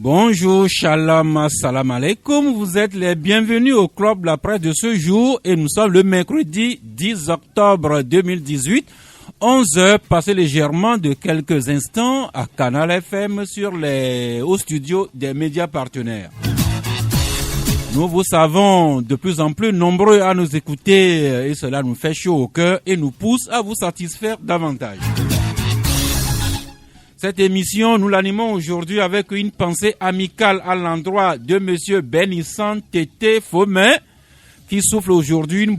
Bonjour, shalom, assalamu alaikum. Vous êtes les bienvenus au club de la presse de ce jour et nous sommes le mercredi 10 octobre 2018, 11h passé légèrement de quelques instants à Canal FM au studio des médias partenaires. Nous vous savons de plus en plus nombreux à nous écouter et cela nous fait chaud au cœur et nous pousse à vous satisfaire davantage. Cette émission, nous l'animons aujourd'hui avec une pensée amicale à l'endroit de Monsieur Bénissant Tété Fomen, qui souffle aujourd'hui une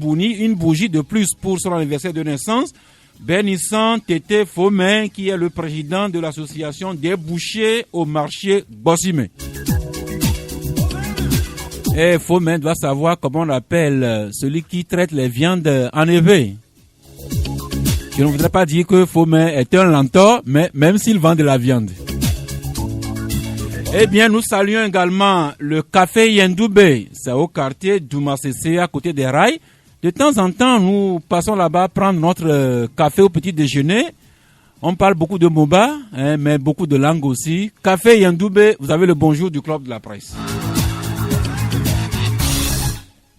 bougie de plus pour son anniversaire de naissance. Bénissant Tété Fomen, qui est le président de l'association des bouchers au marché Bossimé. Et Fomen doit savoir comment on appelle celui qui traite les viandes en éveil. Je ne voudrais pas dire que Fomen est un lenteur, mais même s'il vend de la viande. Eh bien, nous saluons également le café Yendoubé. C'est au quartier d'Oumassé, à côté des rails. De temps en temps, nous passons là-bas prendre notre café au petit déjeuner. On parle beaucoup de Moba, mais beaucoup de langue aussi. Café Yendoubé, vous avez le bonjour du club de la presse.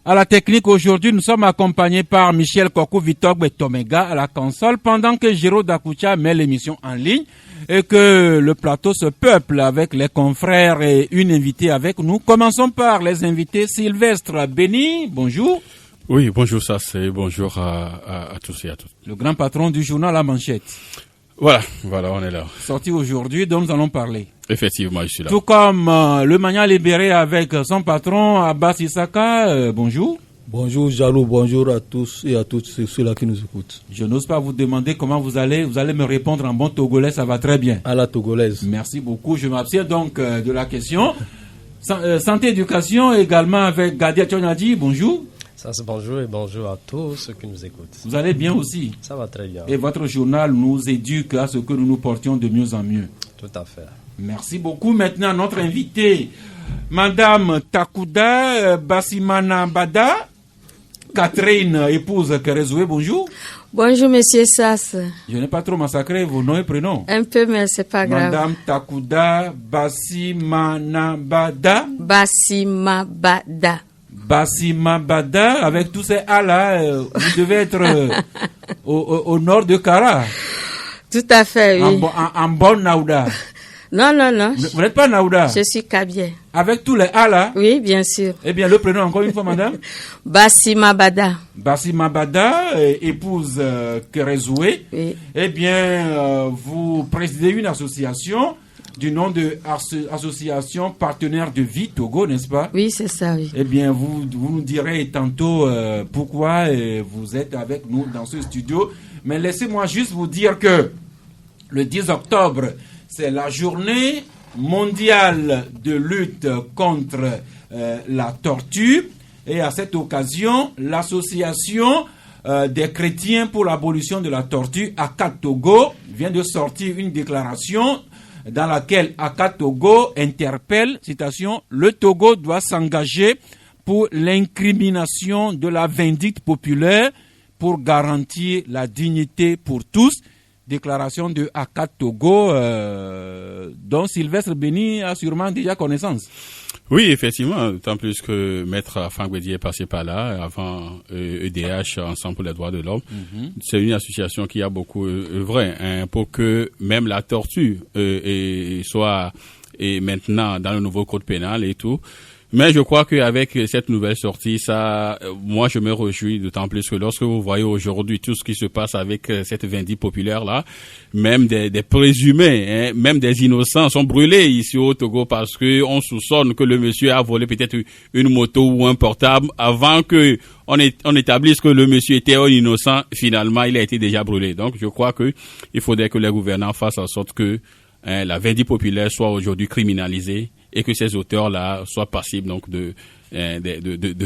À la technique aujourd'hui, nous sommes accompagnés par Michel Koko Vitogbe Tomega à la console pendant que Jiro Dakucha met l'émission en ligne et que le plateau se peuple avec les confrères et une invitée avec nous. Commençons par les invités. Sylvestre Béni, bonjour. Oui, bonjour Sassé, bonjour à tous et à toutes. Le grand patron du journal La Manchette. Voilà, on est là. Sorti aujourd'hui, dont nous allons parler. Effectivement, je suis là. Tout comme le Mania libéré avec son patron Abbas Issaka, bonjour. Bonjour Jalou, bonjour à tous et à toutes ceux-là qui nous écoutent. Je n'ose pas vous demander comment vous allez me répondre en bon togolais, ça va très bien. À la togolaise. Merci beaucoup, je m'abstiens donc de la question. Santé éducation également avec Gadia Tchonadi, bonjour. Ça c'est bonjour et bonjour à tous ceux qui nous écoutent. Vous allez bien aussi? Ça va très bien. Et votre journal nous éduque à ce que nous nous portions de mieux en mieux. Tout à fait. Merci beaucoup. Maintenant, notre invitée, Madame Takouda Bassimana Bada, Catherine, épouse Kerezoué, bonjour. Bonjour, Monsieur Sass. Je n'ai pas trop massacré vos noms et prénoms. Un peu, mais c'est pas grave. Madame Takouda Bassimana Bada. Bassima Bada. Bassima Bada, avec tous ces A là, vous devez être au nord de Kara. Tout à fait, oui. En bonne Naouda. Non. Vous n'êtes pas Naouda? Je suis Kabie. Avec tous les A là? Oui, bien sûr. Eh bien, le prénom encore une fois, madame? Bassima Bada. Bassima Bada, épouse Kerezoué. Oui. Eh bien, vous présidez une association du nom de Association Partenaires de Vie Togo, n'est-ce pas? Oui, c'est ça, oui. Eh bien, vous nous direz tantôt pourquoi vous êtes avec nous dans ce studio. Mais laissez-moi juste vous dire que le 10 octobre, c'est la journée mondiale de lutte contre la torture. Et à cette occasion, l'association des chrétiens pour l'abolition de la torture, ACAT Togo, vient de sortir une déclaration dans laquelle ACAT Togo interpelle, citation, le Togo doit s'engager pour l'incrimination de la vindicte populaire pour garantir la dignité pour tous. Déclaration de ACAT Togo, dont Sylvestre Béni a sûrement déjà connaissance. Oui, effectivement, tant plus que Maître Fangwedi est passé par là, avant EDH, Ensemble pour les droits de l'homme. C'est une association qui a beaucoup œuvré pour que même la torture soit maintenant dans le nouveau code pénal et tout. Mais je crois qu'avec cette nouvelle sortie, moi je me réjouis d'autant plus que lorsque vous voyez aujourd'hui tout ce qui se passe avec cette vindicte populaire là, même des présumés, même des innocents sont brûlés ici au Togo parce que on soupçonne que le monsieur a volé peut-être une moto ou un portable avant que on établisse que le monsieur était un innocent. Finalement, il a été déjà brûlé. Donc je crois que il faudrait que les gouvernants fassent en sorte que la vindicte populaire soit aujourd'hui criminalisée et que ces auteurs-là soient passibles donc de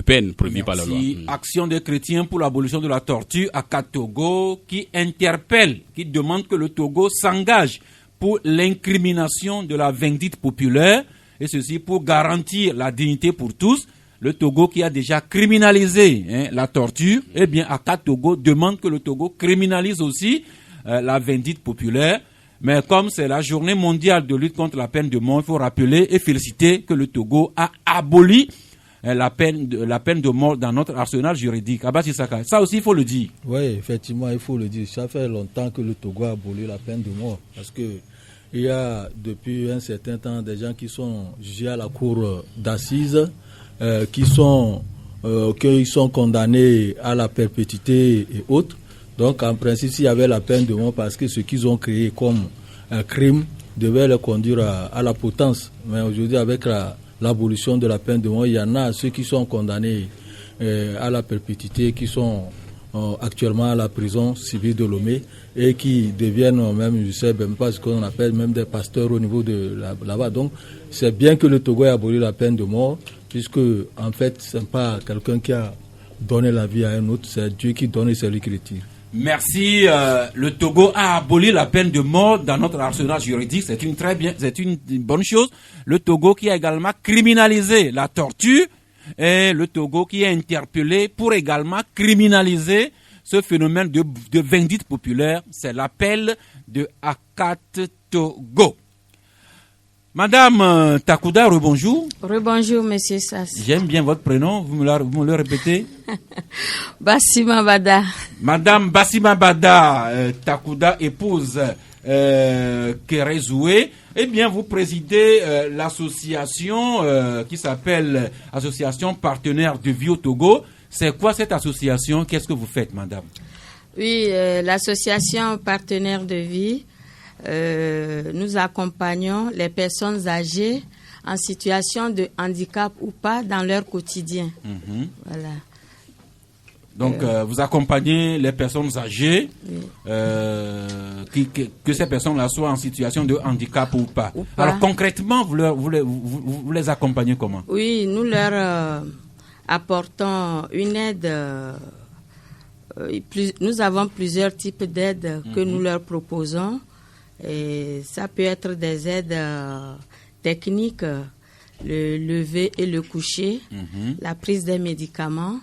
peine prévues par la loi. Action des chrétiens pour l'abolition de la torture à Togo qui interpelle, qui demande que le Togo s'engage pour l'incrimination de la vindicte populaire et ceci pour garantir la dignité pour tous. Le Togo qui a déjà criminalisé la torture, eh bien à Togo demande que le Togo criminalise aussi la vindicte populaire. Mais comme c'est la journée mondiale de lutte contre la peine de mort, il faut rappeler et féliciter que le Togo a aboli la peine de mort dans notre arsenal juridique. Abassi Saka, ça aussi il faut le dire. Oui, effectivement, il faut le dire. Ça fait longtemps que le Togo a aboli la peine de mort parce que il y a depuis un certain temps des gens qui sont jugés à la cour d'assises, qui sont condamnés à la perpétuité et autres. Donc, en principe, s'il y avait la peine de mort, parce que ce qu'ils ont créé comme crime devait les conduire à la potence. Mais aujourd'hui, avec l'abolition de la peine de mort, il y en a ceux qui sont condamnés à la perpétuité, qui sont actuellement à la prison civile de Lomé et qui deviennent même, je ne sais même pas ce qu'on appelle, même des pasteurs au niveau de là-bas. Donc, c'est bien que le Togo ait aboli la peine de mort, puisque, en fait, ce n'est pas quelqu'un qui a donné la vie à un autre, c'est Dieu qui donne et c'est lui qui retire. Merci. Le Togo a aboli la peine de mort dans notre arsenal juridique. C'est une bonne chose. Le Togo qui a également criminalisé la torture et le Togo qui est interpellé pour également criminaliser ce phénomène de vindicte populaire. C'est l'appel de Akat Togo. Madame Takouda, rebonjour. Rebonjour, monsieur Sass. J'aime bien votre prénom, vous me le répétez. Bassima Bada. Madame Bassima Bada, Takouda, épouse Kérézoué. Eh bien, vous présidez l'association qui s'appelle Association Partenaires de Vie au Togo. C'est quoi cette association? Qu'est-ce que vous faites, madame? Oui, l'association Partenaires de Vie, nous accompagnons les personnes âgées en situation de handicap ou pas dans leur quotidien. Mm-hmm. Voilà. Donc, vous accompagnez les personnes âgées, que ces personnes-là soient en situation de handicap ou pas. Alors, concrètement, vous les accompagnez comment? Oui, nous leur apportons une aide. Nous avons plusieurs types d'aides que nous leur proposons. Et ça peut être des aides techniques, le lever et le coucher, la prise des médicaments,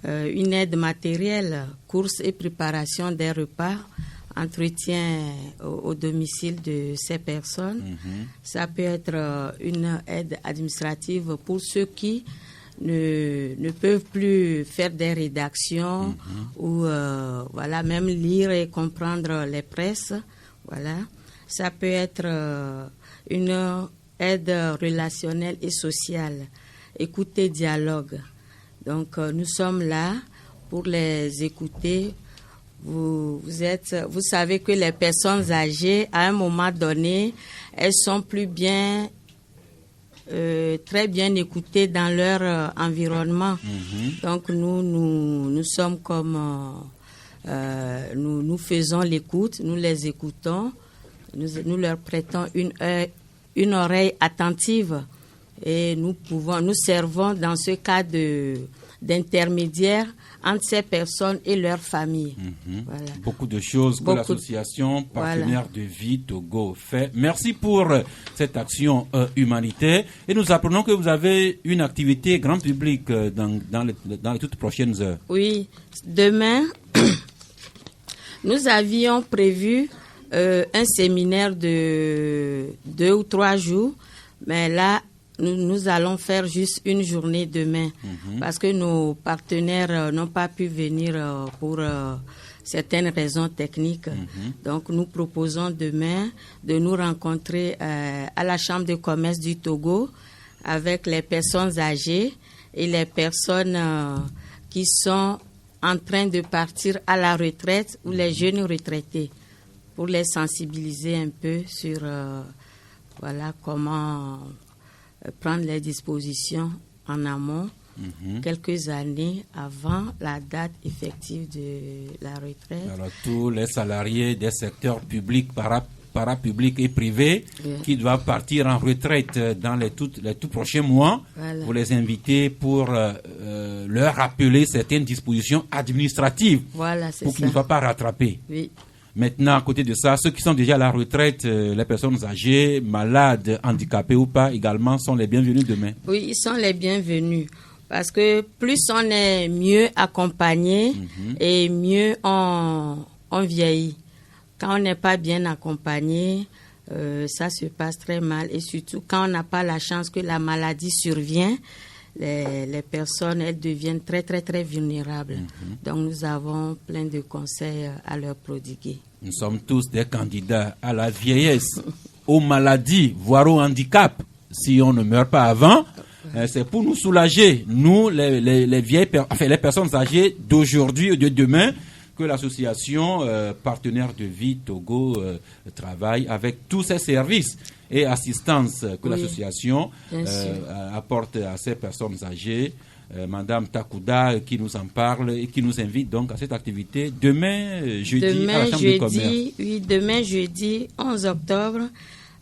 une aide matérielle, course et préparation des repas, entretien au domicile de ces personnes. Ça peut être une aide administrative pour ceux qui ne peuvent plus faire des rédactions ou voilà, même lire et comprendre les presses. Voilà. Ça peut être une aide relationnelle et sociale, écouter, dialogue. Donc, nous sommes là pour les écouter. Vous savez que les personnes âgées, à un moment donné, elles sont plus bien, très bien écoutées dans leur environnement. Donc, nous sommes comme... nous faisons l'écoute, nous les écoutons, nous leur prêtons une oreille attentive et nous servons dans ce cas d'intermédiaire entre ces personnes et leurs familles. Voilà. Beaucoup de choses que l'association Partenaires de Vie Togo fait. Merci pour cette action humanitaire. Et nous apprenons que vous avez une activité grand public dans les toutes prochaines heures. Oui, demain, nous avions prévu un séminaire de 2 ou 3 jours, mais là, nous allons faire juste une journée demain parce que nos partenaires n'ont pas pu venir pour certaines raisons techniques. Donc, nous proposons demain de nous rencontrer à la Chambre de commerce du Togo avec les personnes âgées et les personnes qui sont en train de partir à la retraite ou les jeunes retraités, pour les sensibiliser un peu sur comment prendre les dispositions en amont, quelques années avant la date effective de la retraite. Alors, tous les salariés des secteurs publics, parapublics et privés qui doivent partir en retraite dans les tout prochains mois, vous les invitez pour leur rappeler certaines dispositions administratives pour qu'ils ne soient pas rattrapés. Oui. Maintenant, à côté de ça, ceux qui sont déjà à la retraite, les personnes âgées, malades, handicapées ou pas, également, sont les bienvenus demain. Oui, ils sont les bienvenus. Parce que plus on est mieux accompagné et mieux on vieillit. Quand on n'est pas bien accompagné, ça se passe très mal. Et surtout, quand on n'a pas la chance que la maladie survient, les personnes, elles deviennent très, très, très vulnérables. Donc, nous avons plein de conseils à leur prodiguer. Nous sommes tous des candidats à la vieillesse, aux maladies, voire au handicap. Si on ne meurt pas avant, c'est pour nous soulager, nous, les personnes âgées d'aujourd'hui et de demain, que l'association Partenaires de Vie Togo travaille avec tous ces services et assistances que l'association apporte à ces personnes âgées. Madame Takouda qui nous en parle et qui nous invite donc à cette activité demain jeudi à la Chambre de commerce. Oui, demain jeudi 11 octobre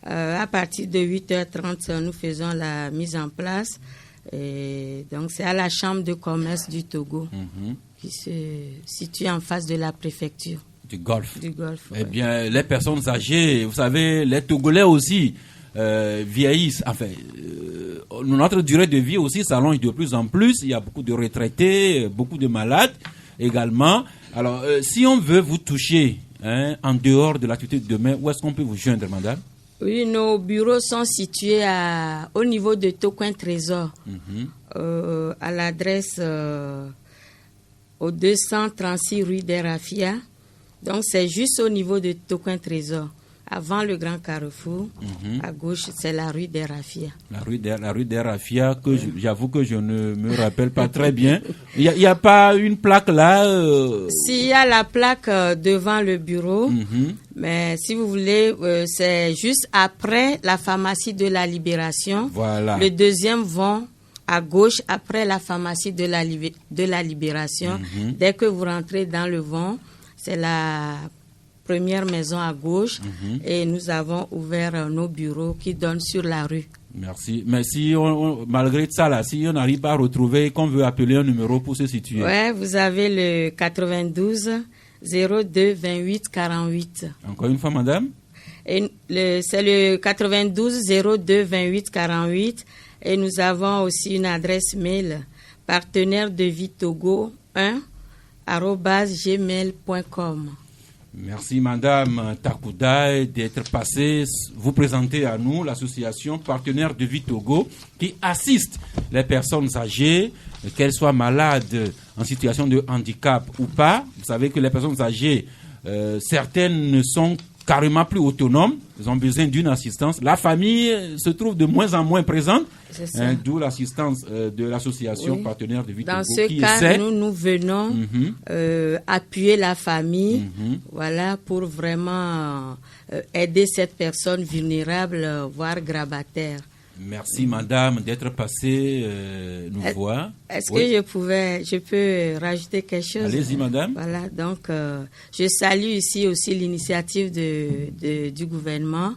à partir de 8h30 nous faisons la mise en place et donc c'est à la Chambre de commerce du Togo qui se situe en face de la préfecture du Golfe. Eh bien, les personnes âgées, vous savez, les Togolais aussi vieillissent. Enfin, notre durée de vie aussi s'allonge de plus en plus. Il y a beaucoup de retraités, beaucoup de malades également. Alors, si on veut vous toucher en dehors de l'activité de demain, où est-ce qu'on peut vous joindre, madame? Oui, nos bureaux sont situés au niveau de Tocoin Trésor, à l'adresse au 236 rue des Raffia. Donc, c'est juste au niveau de Tocoin Trésor. Avant le Grand Carrefour, à gauche, c'est la rue des Raffia. La rue des Raffia, que j'avoue que je ne me rappelle pas très bien. Il n'y a pas une plaque là S'il y a la plaque devant le bureau, mais si vous voulez, c'est juste après la pharmacie de la Libération. Voilà. Le deuxième vont à gauche après la pharmacie de la Libération. Dès que vous rentrez dans le vent, c'est la première maison à gauche et nous avons ouvert nos bureaux qui donnent sur la rue. Merci. Mais si malgré ça, là, si on n'arrive pas à retrouver, qu'on veut appeler un numéro pour se situer. Ouais, vous avez le 92 02 28 48. Encore une fois, madame? C'est le 92 02 28 48 et nous avons aussi une adresse mail partenaire de vie Togo 1@gmail.com. Merci Madame Takouda d'être passée vous présenter à nous l'association Partenaires de Vie Togo qui assiste les personnes âgées, qu'elles soient malades, en situation de handicap ou pas. Vous savez que les personnes âgées, certaines ne sont carrément plus autonomes, ils ont besoin d'une assistance. La famille se trouve de moins en moins présente, d'où l'assistance de l'association Partenaires de Vie Togo. Dans ce cas, nous venons appuyer la famille, voilà, pour vraiment aider cette personne vulnérable, voire grabataire. Merci madame d'être passée nous voir. Est-ce que je peux rajouter quelque chose? Allez-y madame. Voilà, donc je salue ici aussi l'initiative du gouvernement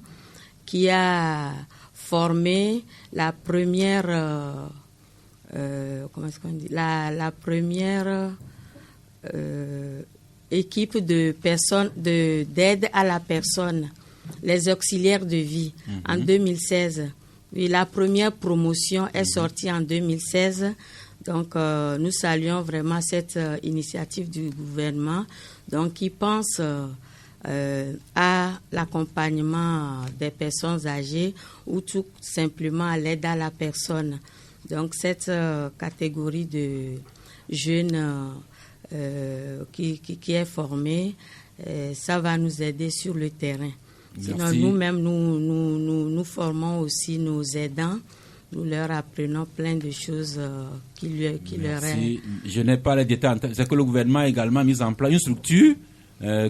qui a formé la première la première équipe de personnes d'aide à la personne, les auxiliaires de vie en 2016. Oui, la première promotion est sortie en 2016. Donc, nous saluons vraiment cette initiative du gouvernement qui pense à l'accompagnement des personnes âgées ou tout simplement à l'aide à la personne. Donc, cette catégorie de jeunes qui est formée, ça va nous aider sur le terrain. Sinon, nous-mêmes, nous formons aussi nos aidants nous leur apprenons plein de choses qui leur est... Je n'ai pas les détails. C'est que le gouvernement a également mis en place une structure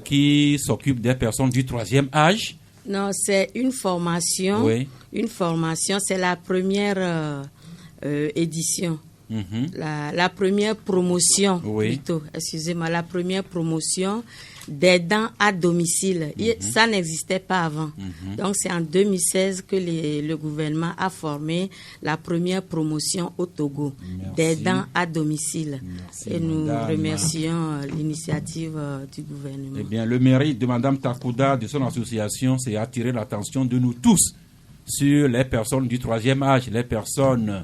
qui s'occupe des personnes du 3e âge. Non, c'est une formation. Oui. Une formation, c'est la première édition. La première promotion, plutôt, excusez-moi, la première promotion d'aidants à domicile. Ça n'existait pas avant. Donc, c'est en 2016 que le gouvernement a formé la première promotion au Togo d'aidants à domicile. Merci, et nous madame. remercions l'initiative du gouvernement. Eh bien, le mérite de Mme Takouda, de son association, c'est attirer l'attention de nous tous sur les personnes du 3e âge, les personnes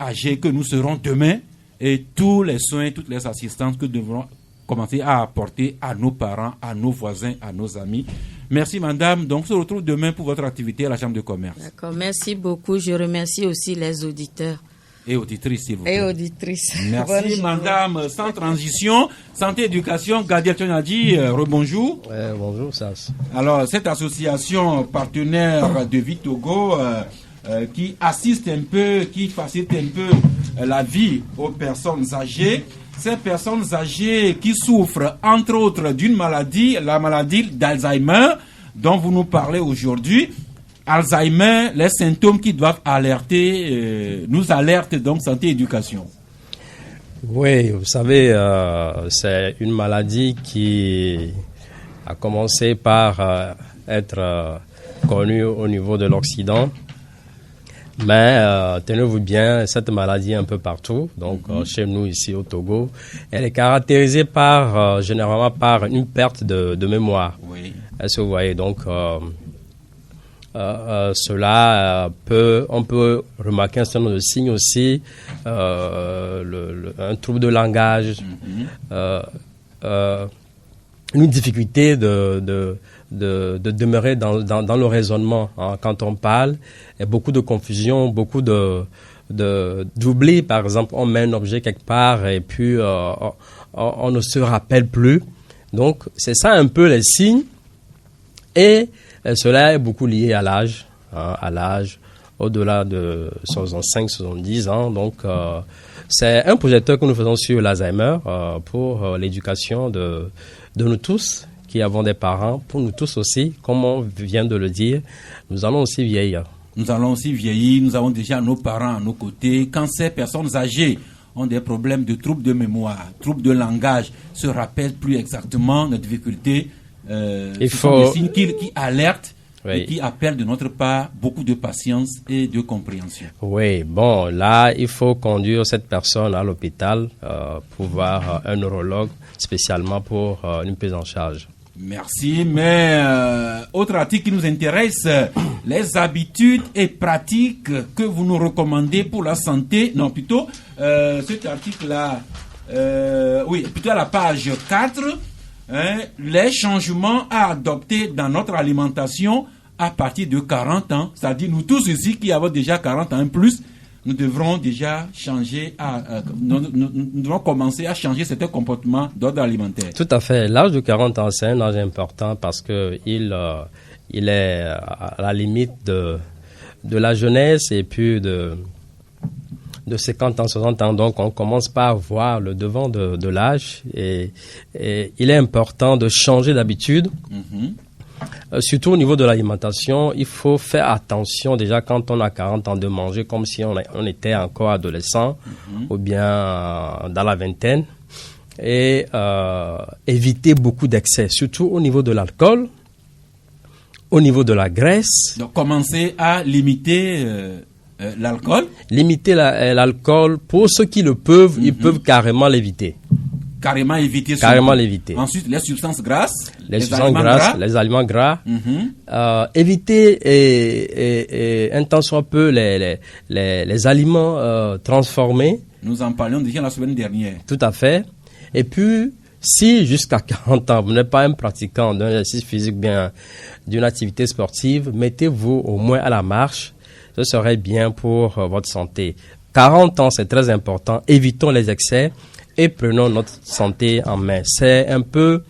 âgées que nous serons demain et tous les soins, toutes les assistances que nous devrons commencer à apporter à nos parents, à nos voisins, à nos amis. Merci madame. Donc, on se retrouve demain pour votre activité à la Chambre de commerce. D'accord, merci beaucoup. Je remercie aussi les auditeurs. Et auditrices, s'il vous plaît. Et auditrices. Merci Bonjour. madame. Sans transition, santé, éducation, Gadiel Tonadi, rebonjour. Bonjour, Sas. Alors, cette association partenaire de Vie Togo qui assiste un peu, qui facilite un peu la vie aux personnes âgées. Ces personnes âgées qui souffrent, entre autres, d'une maladie, la maladie d'Alzheimer, dont vous nous parlez aujourd'hui. Alzheimer, les symptômes qui doivent alerter, nous alertent donc santé et éducation. Oui, vous savez, c'est une maladie qui a commencé par être connue au niveau de l'Occident. Mais tenez-vous bien, cette maladie est un peu partout. Donc, chez nous, ici au Togo, elle est caractérisée par, généralement, par une perte de mémoire. Oui. Est-ce que vous voyez? Donc, cela on peut remarquer un certain nombre de signes aussi, un trouble de langage, une difficulté de demeurer dans le raisonnement quand on parle, et beaucoup de confusion, beaucoup d'oubli. Par exemple, on met un objet quelque part et puis on ne se rappelle plus. Donc, c'est ça un peu les signes. Et cela est beaucoup lié à l'âge, au-delà de 65-70 ans. Donc, c'est un projecteur que nous faisons sur l'Alzheimer pour l'éducation de nous tous qui avons des parents, pour nous tous aussi, comme on vient de le dire, nous allons aussi vieillir. Nous allons aussi vieillir, nous avons déjà nos parents à nos côtés. Quand ces personnes âgées ont des problèmes de troubles de mémoire, troubles de langage, se rappellent plus exactement nos difficultés, ce sont des signes qui alertent et qui appellent de notre part beaucoup de patience et de compréhension. Oui, bon, là, il faut conduire cette personne à l'hôpital pour voir un neurologue spécialement pour une prise en charge. Merci, mais autre article qui nous intéresse, les habitudes et pratiques que vous nous recommandez pour la santé. Non, plutôt, cet article-là, oui, plutôt à la page 4, les changements à adopter dans notre alimentation à partir de 40 ans. C'est-à-dire, nous tous ici qui avons déjà 40 ans et plus, nous devrons déjà changer, nous devons commencer à changer certains comportements d'ordre alimentaire. Tout à fait. L'âge de 40 ans, c'est un âge important parce que il est à la limite de la jeunesse et puis de 50 ans, 60 ans. Donc, on commence par voir le devant de l'âge et il est important de changer d'habitude. Surtout au niveau de l'alimentation, il faut faire attention déjà quand on a 40 ans de manger comme si on était encore adolescent ou bien dans la vingtaine et éviter beaucoup d'excès, surtout au niveau de l'alcool, au niveau de la graisse. Donc commencer à limiter l'alcool. Limiter l'alcool, pour ceux qui le peuvent, ils peuvent carrément l'éviter. Carrément l'éviter. Ensuite, les substances grasses. Les aliments gras. Éviter un tant soit peu les aliments transformés. Nous en parlions déjà la semaine dernière. Tout à fait. Et puis, si jusqu'à 40 ans, vous n'êtes pas un pratiquant d'un exercice physique, bien d'une activité sportive, mettez-vous au moins à la marche. Ce serait bien pour votre santé. 40 ans, c'est très important. Évitons les excès et prenons notre santé en main. C'est un peu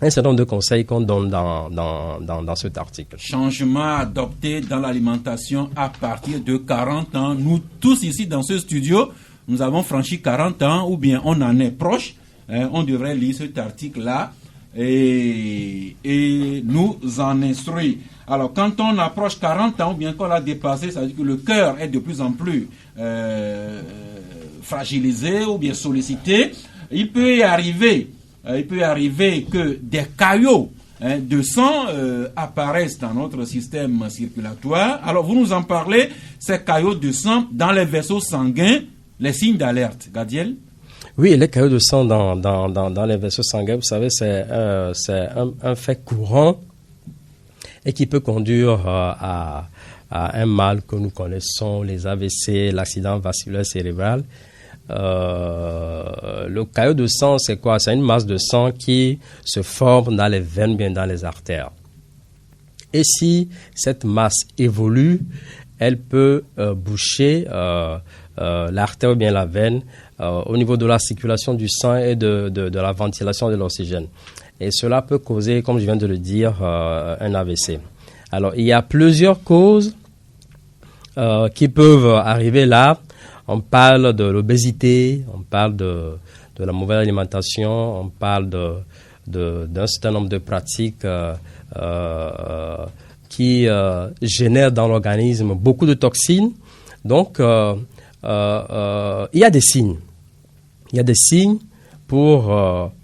un certain nombre de conseils qu'on donne dans cet article. Changement adopté dans l'alimentation à partir de 40 ans. Nous tous ici dans ce studio, nous avons franchi 40 ans ou bien on en est proche. On devrait lire cet article-là et nous en instruire. Alors quand on approche 40 ans ou bien qu'on l'a dépassé, ça veut dire que le cœur est de plus en plus fragilisé ou bien sollicité. Il peut y arriver que des caillots de sang apparaissent dans notre système circulatoire. Alors vous nous en parlez, ces caillots de sang dans les vaisseaux sanguins, les signes d'alerte. Gadiel? Oui, les caillots de sang dans les vaisseaux sanguins, vous savez, c'est un fait courant et qui peut conduire à un mal que nous connaissons, les AVC, l'accident vasculaire cérébral. Le caillot de sang, c'est quoi? C'est une masse de sang qui se forme dans les veines, bien dans les artères. Et si cette masse évolue, elle peut boucher l'artère ou bien la veine au niveau de la circulation du sang et de la ventilation de l'oxygène. Et cela peut causer, comme je viens de le dire, un AVC. Alors, il y a plusieurs causes qui peuvent arriver là. On parle de l'obésité, on parle de la mauvaise alimentation, on parle d'un certain nombre de pratiques qui génèrent dans l'organisme beaucoup de toxines. Donc, il y a des signes. Il y a des signes pour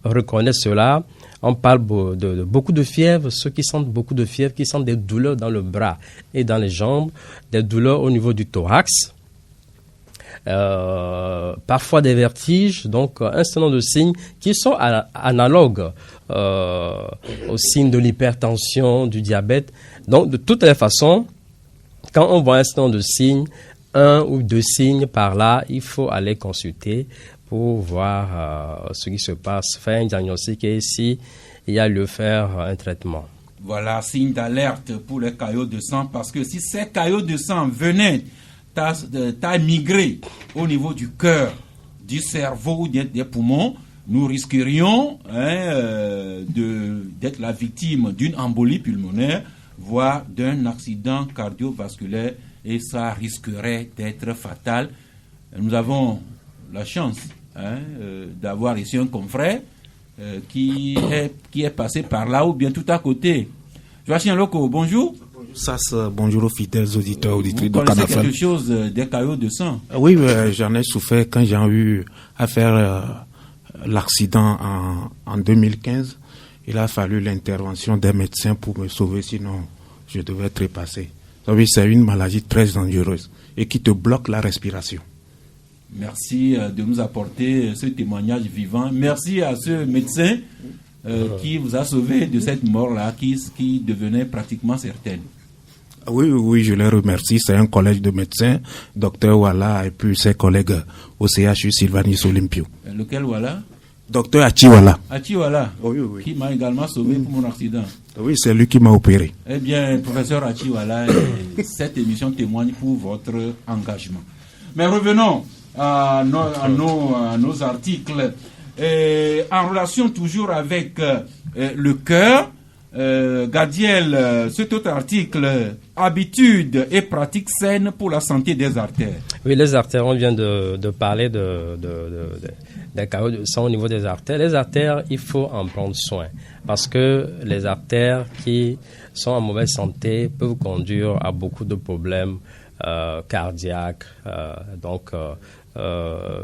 reconnaître cela. On parle de beaucoup de fièvre, ceux qui sentent beaucoup de fièvre, qui sentent des douleurs dans le bras et dans les jambes, des douleurs au niveau du thorax. Parfois des vertiges, donc un certain nombre de signes qui sont analogues aux signes de l'hypertension, du diabète. Donc de toutes les façons, quand on voit un certain nombre de signes, un ou deux signes par là, il faut aller consulter pour voir ce qui se passe, faire un diagnostic et si il y a lieu de faire un traitement. Voilà, signe d'alerte pour les caillots de sang, parce que si ces caillots de sang venaient t'as migré au niveau du cœur, du cerveau ou des poumons, nous risquerions d'être la victime d'une embolie pulmonaire, voire d'un accident cardiovasculaire, et ça risquerait d'être fatal. Nous avons la chance d'avoir ici un confrère qui est passé par là ou bien tout à côté. Joachim Loko, bonjour. Bonjour aux fidèles auditeurs, auditrices de Canafem. Vous connaissez quelque chose des caillots de sang? Oui, j'en ai souffert quand j'ai eu à faire l'accident en 2015. Il a fallu l'intervention des médecins pour me sauver, sinon je devais trépasser. Vous savez, c'est une maladie très dangereuse et qui te bloque la respiration. Merci de nous apporter ce témoignage vivant. Merci à ce médecin qui vous a sauvé de cette mort-là qui devenait pratiquement certaine. Oui, je les remercie. C'est un collège de médecins, Dr Wala, et puis ses collègues au CHU Sylvanis Olympio. Lequel Wala? Dr Achiwala. Achiwala, oui. Qui m'a également sauvé pour mon accident. Oui, c'est lui qui m'a opéré. Eh bien, professeur Achiwala, cette émission témoigne pour votre engagement. Mais revenons à nos articles. En relation toujours avec le cœur, Gadiel, cet autre article, habitudes et pratiques saines pour la santé des artères. Oui, les artères, on vient de parler des caillots de sang au niveau des artères. Les artères, il faut en prendre soin parce que les artères qui sont en mauvaise santé peuvent conduire à beaucoup de problèmes cardiaques.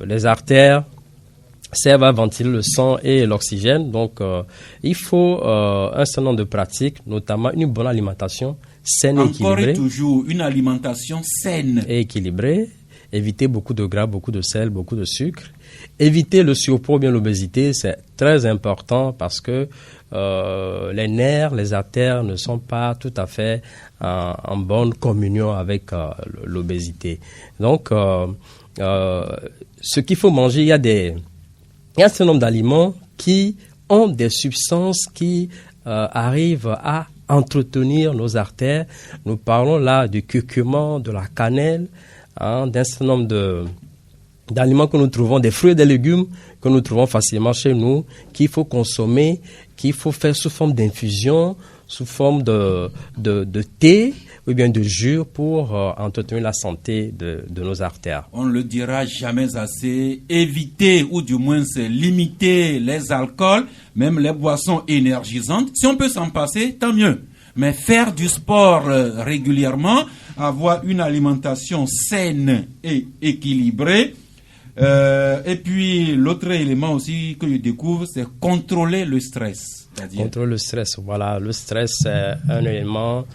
Les artères servent à ventiler le sang et l'oxygène. Donc, il faut un certain nombre de pratiques, notamment une bonne alimentation saine et équilibrée. Encore et toujours, une alimentation saine et équilibrée. Éviter beaucoup de gras, beaucoup de sel, beaucoup de sucre. Éviter le surpoids ou bien l'obésité, c'est très important parce que les nerfs, les artères ne sont pas tout à fait en bonne communion avec l'obésité. Donc, ce qu'il faut manger, il y a un certain nombre d'aliments qui ont des substances qui arrivent à entretenir nos artères. Nous parlons là du curcuma, de la cannelle, d'un certain nombre d'aliments que nous trouvons, des fruits et des légumes que nous trouvons facilement chez nous, qu'il faut consommer, qu'il faut faire sous forme d'infusion, sous forme de thé ou bien de jus pour entretenir la santé de nos artères. On ne le dira jamais assez, éviter ou du moins limiter les alcools, même les boissons énergisantes. Si on peut s'en passer, tant mieux. Mais faire du sport régulièrement, avoir une alimentation saine et équilibrée. Et puis l'autre élément aussi que je découvre, c'est contrôler le stress. Contrôler le stress, voilà. Le stress, c'est un élément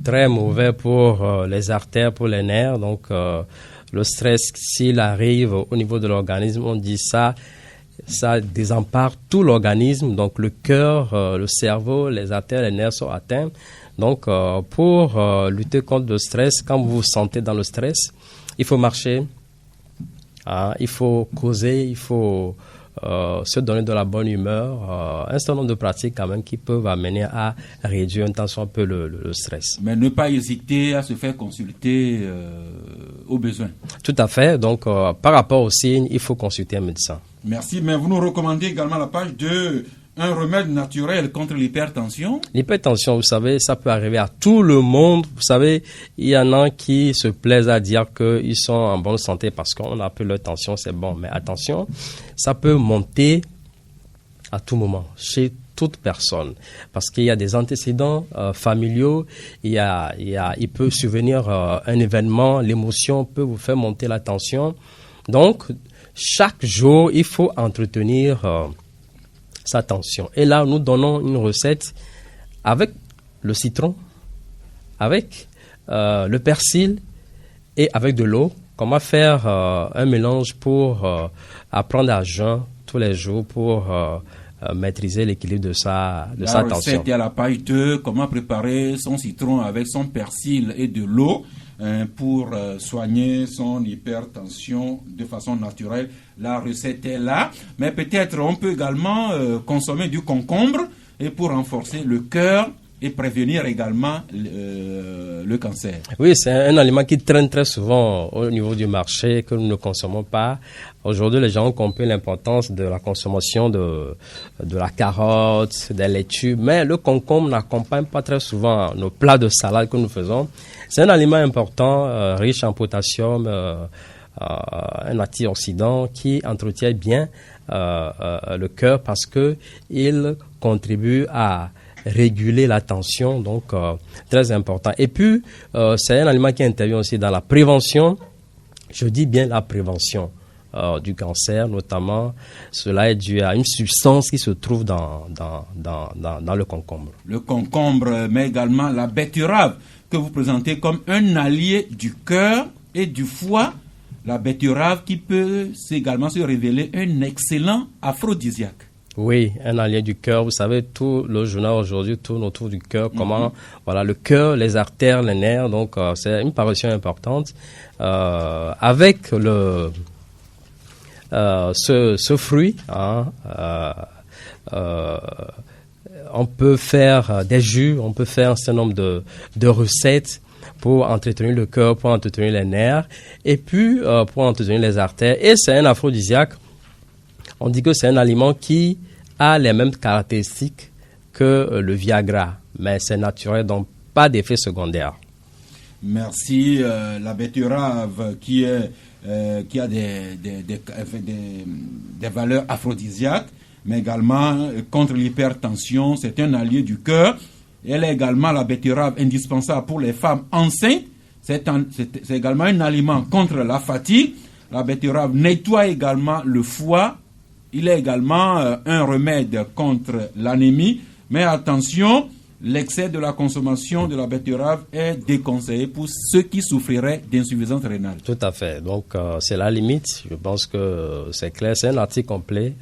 très mauvais pour les artères, pour les nerfs. Donc, le stress, s'il arrive au niveau de l'organisme, on dit ça désempare tout l'organisme. Donc, le cœur, le cerveau, les artères, les nerfs sont atteints. Donc, pour lutter contre le stress, quand vous vous sentez dans le stress, il faut marcher, il faut causer, il faut se donner de la bonne humeur, un certain nombre de pratiques quand même qui peuvent amener à réduire un tant peu le stress. Mais ne pas hésiter à se faire consulter au besoin. Tout à fait. Donc, par rapport aux signes, il faut consulter un médecin. Merci. Mais vous nous recommandez également la page de un remède naturel contre l'hypertension. L'hypertension, vous savez, ça peut arriver à tout le monde. Vous savez, il y en a qui se plaisent à dire qu'ils sont en bonne santé parce qu'on a peu leur tension, c'est bon. Mais attention, ça peut monter à tout moment, chez toute personne. Parce qu'il y a des antécédents familiaux, il peut survenir un événement, l'émotion peut vous faire monter la tension. Donc, chaque jour, il faut entretenir sa tension. Et là, nous donnons une recette avec le citron, avec le persil et avec de l'eau. Comment faire un mélange pour apprendre à jeun tous les jours pour maîtriser l'équilibre de sa tension. La recette est à la page 2, comment préparer son citron avec son persil et de l'eau pour soigner son hypertension de façon naturelle. La recette est là, mais peut-être on peut également consommer du concombre et pour renforcer le cœur et prévenir également le cancer. Oui, c'est un aliment qui traîne très souvent au niveau du marché, que nous ne consommons pas. Aujourd'hui, les gens ont compris l'importance de la consommation de la carotte, des laitues, mais le concombre n'accompagne pas très souvent nos plats de salade que nous faisons. C'est un aliment important, riche en potassium, un antioxydant qui entretient bien le cœur parce que il contribue à réguler la tension, donc très important. Et puis, c'est un aliment qui intervient aussi dans la prévention, je dis bien la prévention du cancer, notamment. Cela est dû à une substance qui se trouve dans le concombre. Le concombre, mais également la betterave, que vous présentez comme un allié du cœur et du foie. La betterave qui peut également se révéler un excellent aphrodisiaque. Oui, un allié du cœur. Vous savez, tout le journal aujourd'hui tourne autour du cœur. Comment, voilà, le cœur, les artères, les nerfs. Donc, c'est une parution importante. Avec ce fruit, on peut faire des jus, on peut faire un certain nombre de recettes pour entretenir le cœur, pour entretenir les nerfs, et puis pour entretenir les artères. Et c'est un aphrodisiaque. On dit que c'est un aliment qui a les mêmes caractéristiques que le Viagra, mais c'est naturel, donc pas d'effet secondaire. Merci. La betterave qui a des valeurs aphrodisiaques, mais également contre l'hypertension, c'est un allié du cœur. Elle est également la betterave indispensable pour les femmes enceintes. C'est également un aliment contre la fatigue. La betterave nettoie également le foie. Il est également un remède contre l'anémie. Mais attention, l'excès de la consommation de la betterave est déconseillé pour ceux qui souffriraient d'insuffisance rénale. Tout à fait. Donc, c'est la limite. Je pense que c'est clair. C'est un article complet,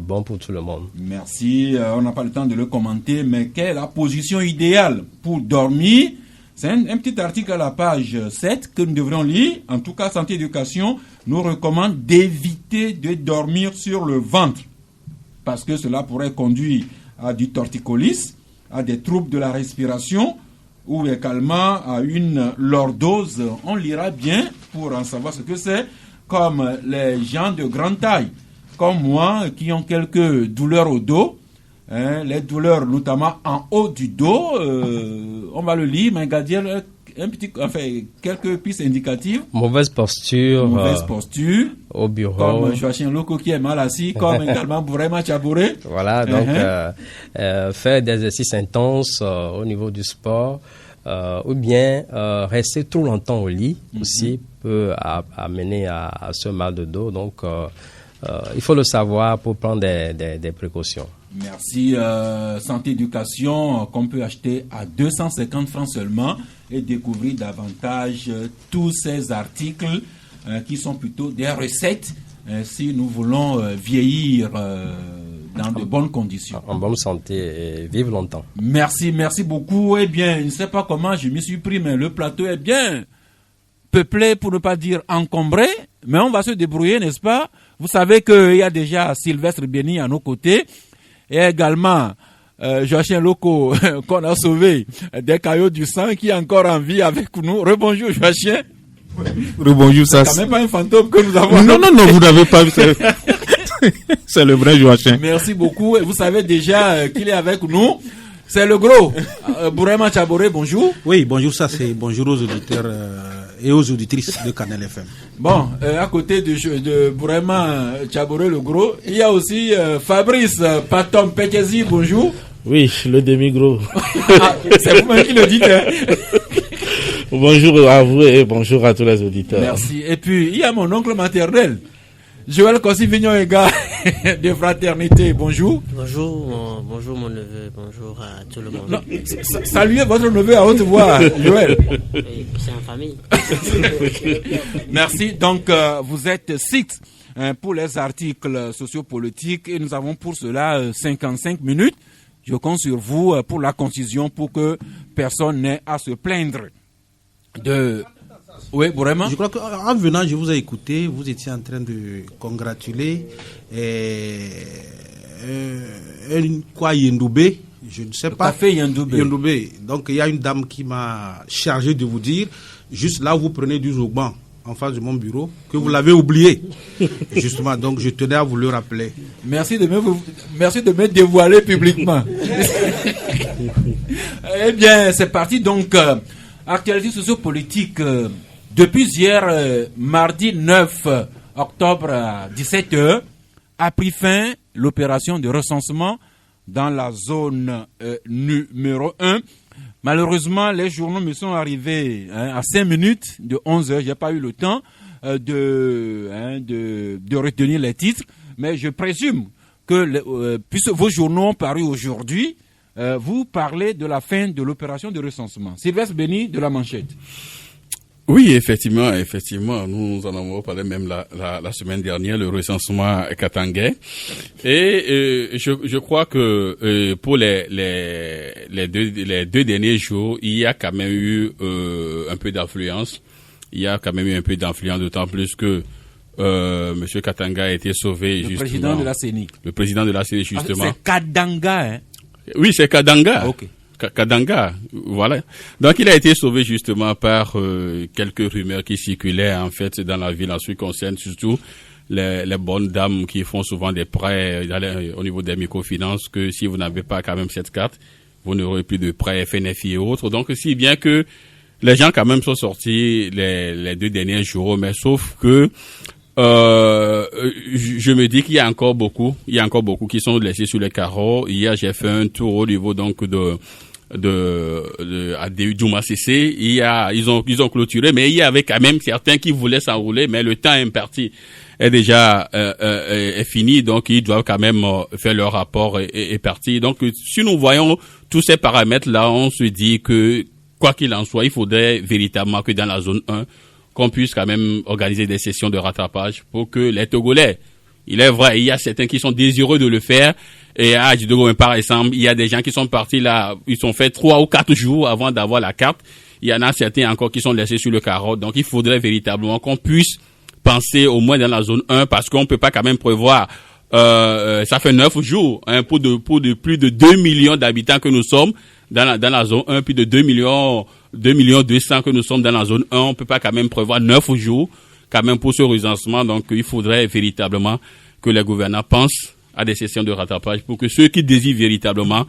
bon pour tout le monde. Merci. On n'a pas le temps de le commenter, mais quelle est la position idéale pour dormir? C'est un petit article à la page 7 que nous devrions lire. En tout cas, Santé Éducation nous recommande d'éviter de dormir sur le ventre parce que cela pourrait conduire à du torticolis, à des troubles de la respiration ou également à une lordose. On lira bien pour en savoir ce que c'est. comme les gens de grande taille, comme moi, qui ont quelques douleurs au dos, les douleurs notamment en haut du dos, on va le lire, mais Gadiel, quelques pistes indicatives. Mauvaise posture au bureau. Comme Joachim Loko qui est mal assis, comme également Bourema Tchabouré. Voilà, donc faire des exercices intenses au niveau du sport, ou bien rester trop longtemps au lit aussi peut amener à ce mal de dos. Donc, il faut le savoir pour prendre des précautions. Merci. Santé Éducation qu'on peut acheter à 250 francs seulement et découvrir davantage tous ces articles qui sont plutôt des recettes si nous voulons vieillir dans de bonnes conditions. En bonne santé et vivre longtemps. Merci beaucoup. Eh bien, je ne sais pas comment je m'y suis pris, mais le plateau est bien peuplé, pour ne pas dire encombré, mais on va se débrouiller, n'est-ce pas? Vous savez qu'il y a déjà Sylvestre Béni à nos côtés, et également Joachim Loko qu'on a sauvé des caillots du sang, qui est encore en vie avec nous. Rebonjour Joachim. Rebonjour, ça. C'est quand même pas un fantôme que nous avons. Non, vous n'avez pas vu. C'est le vrai Joachim. Merci beaucoup. Et vous savez déjà qu'il est avec nous. C'est le gros. Bourema Tchabouré, bonjour. Oui, bonjour, ça c'est bonjour aux auditeurs et aux auditrices de Canal FM. Bon, à côté de Bourema Tchabouré, le gros, il y a aussi Fabrice Patom Pekezi, bonjour. Oui, le demi-gros. C'est vous-même qui le dites. Hein. Bonjour à vous et bonjour à tous les auditeurs. Merci. Et puis, il y a mon oncle maternel, Joël Kossi-Vignon-Ega de Fraternité, bonjour. Bonjour mon neveu, bonjour à tout le monde. Non, saluez votre neveu à haute voix, Joël. Oui, c'est en famille. Merci. Donc, vous êtes 6 pour les articles sociopolitiques et nous avons pour cela 55 minutes. Je compte sur vous pour la concision pour que personne n'ait à se plaindre de... Oui, vraiment. Je crois qu'en venant, je vous ai écouté, vous étiez en train de congratuler Yendoubé, je ne sais pas. Tout à fait, Yendoubé. Donc il y a une dame qui m'a chargé de vous dire, juste là vous prenez du Zogban en face de mon bureau, que vous l'avez oublié. Justement, donc je tenais à vous le rappeler. Merci de me dévoiler publiquement. Eh bien, c'est parti. Donc, actualité sociopolitique. Depuis hier, mardi 9 octobre à 17h, a pris fin l'opération de recensement dans la zone numéro 1. Malheureusement, les journaux me sont arrivés à 5 minutes de 11h. Je n'ai pas eu le temps de retenir les titres. Mais je présume que, puisque vos journaux ont paru aujourd'hui, vous parlez de la fin de l'opération de recensement. Sylvestre Béni de La Manchette. Oui, effectivement, nous en avons parlé même la semaine dernière, le recensement katangais. Et je crois que pour les deux derniers jours, il y a quand même eu un peu d'influence. D'autant plus que Monsieur Katanga a été sauvé, justement. Le président de la CENI, justement. C'est Kadanga, hein? Oui, c'est Kadanga. Ok. Kadanga, voilà. Donc il a été sauvé justement par quelques rumeurs qui circulaient en fait dans la ville en ce qui concerne surtout les bonnes dames qui font souvent des prêts au niveau des microfinances, que si vous n'avez pas quand même cette carte, vous n'aurez plus de prêts FNFI et autres. Donc si bien que les gens quand même sont sortis les 2 derniers jours, mais sauf que je me dis qu'il y a encore beaucoup qui sont laissés sur les carreaux. Hier, j'ai fait un tour au niveau donc de Djouma CC. Ils ont clôturé, mais il y avait quand même certains qui voulaient s'enrouler, mais le temps imparti est déjà est fini, donc ils doivent quand même faire leur rapport et partir. Donc si nous voyons tous ces paramètres là, on se dit que quoi qu'il en soit, il faudrait véritablement que dans la zone 1 qu'on puisse quand même organiser des sessions de rattrapage pour que les Togolais, il est vrai, il y a certains qui sont désireux de le faire, et à Djidogo, par exemple, il y a des gens qui sont partis là, ils sont fait 3 ou 4 jours avant d'avoir la carte. Il y en a certains encore qui sont laissés sur le carreau. Donc il faudrait véritablement qu'on puisse penser au moins dans la zone 1, parce qu'on peut pas quand même prévoir, ça fait 9 jours, pour de plus de 2 millions d'habitants que nous sommes dans la zone 1, plus de 2 millions 200 que nous sommes dans la zone 1, on peut pas quand même prévoir 9 jours quand même pour ce recensement, donc il faudrait véritablement que les gouvernants pensent à des sessions de rattrapage pour que ceux qui désirent véritablement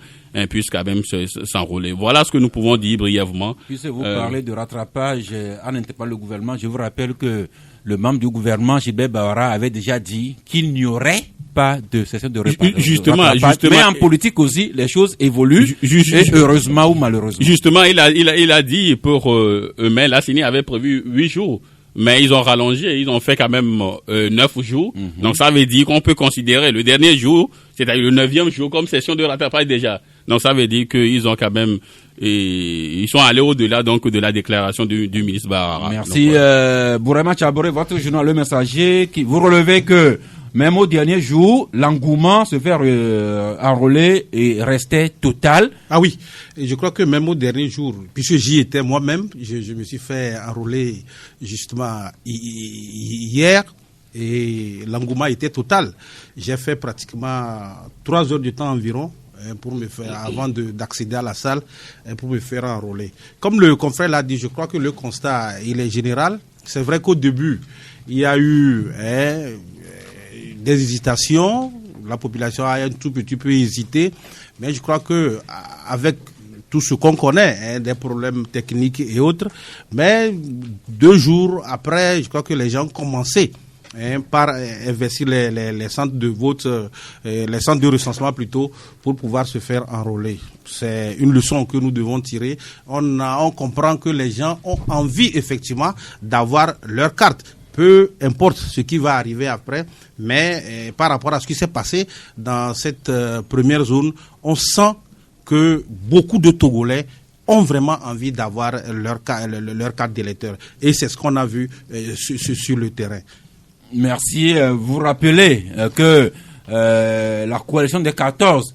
puissent quand même s'enrôler. Voilà ce que nous pouvons dire brièvement. Puisque vous parlez de rattrapage en interpellant le gouvernement, je vous rappelle que le membre du gouvernement, Gilbert Bahara, avait déjà dit qu'il n'y aurait pas de session de rattrapage. Justement. Mais en politique aussi, les choses évoluent, et heureusement ou malheureusement. Justement, il a dit pour eux-mêmes, la CENI avait prévu 8 jours. Mais ils ont rallongé, ils ont fait quand même 9 jours. Donc ça veut dire qu'on peut considérer le dernier jour, c'est-à-dire le 9e jour, comme session de rattrapage déjà. Donc ça veut dire qu'ils ont quand même, ils sont allés au-delà donc de la déclaration du ministre Bahara. Merci. Bourema Tchaboré, votre journal Le Messager, qui vous relevez que même au dernier jour, l'engouement se fait enrôler et restait total. Ah oui, et je crois que même au dernier jour, puisque j'y étais moi-même, je me suis fait enrôler justement hier et l'engouement était total. J'ai fait pratiquement 3 heures de temps environ pour me faire, avant d'accéder à la salle, pour me faire enrôler. Comme le confrère l'a dit, je crois que le constat, il est général. C'est vrai qu'au début, il y a eu des hésitations, la population a un tout petit peu hésité, mais je crois que avec tout ce qu'on connaît, des problèmes techniques et autres, mais 2 jours après, je crois que les gens commençaient par investir les centres de vote, les centres de recensement plutôt, pour pouvoir se faire enrôler. C'est une leçon que nous devons tirer. On comprend que les gens ont envie effectivement d'avoir leur carte. Peu importe ce qui va arriver après, mais par rapport à ce qui s'est passé dans cette première zone, on sent que beaucoup de Togolais ont vraiment envie d'avoir leur carte d'électeur. Et c'est ce qu'on a vu sur le terrain. Merci. Vous rappelez que la coalition des 14,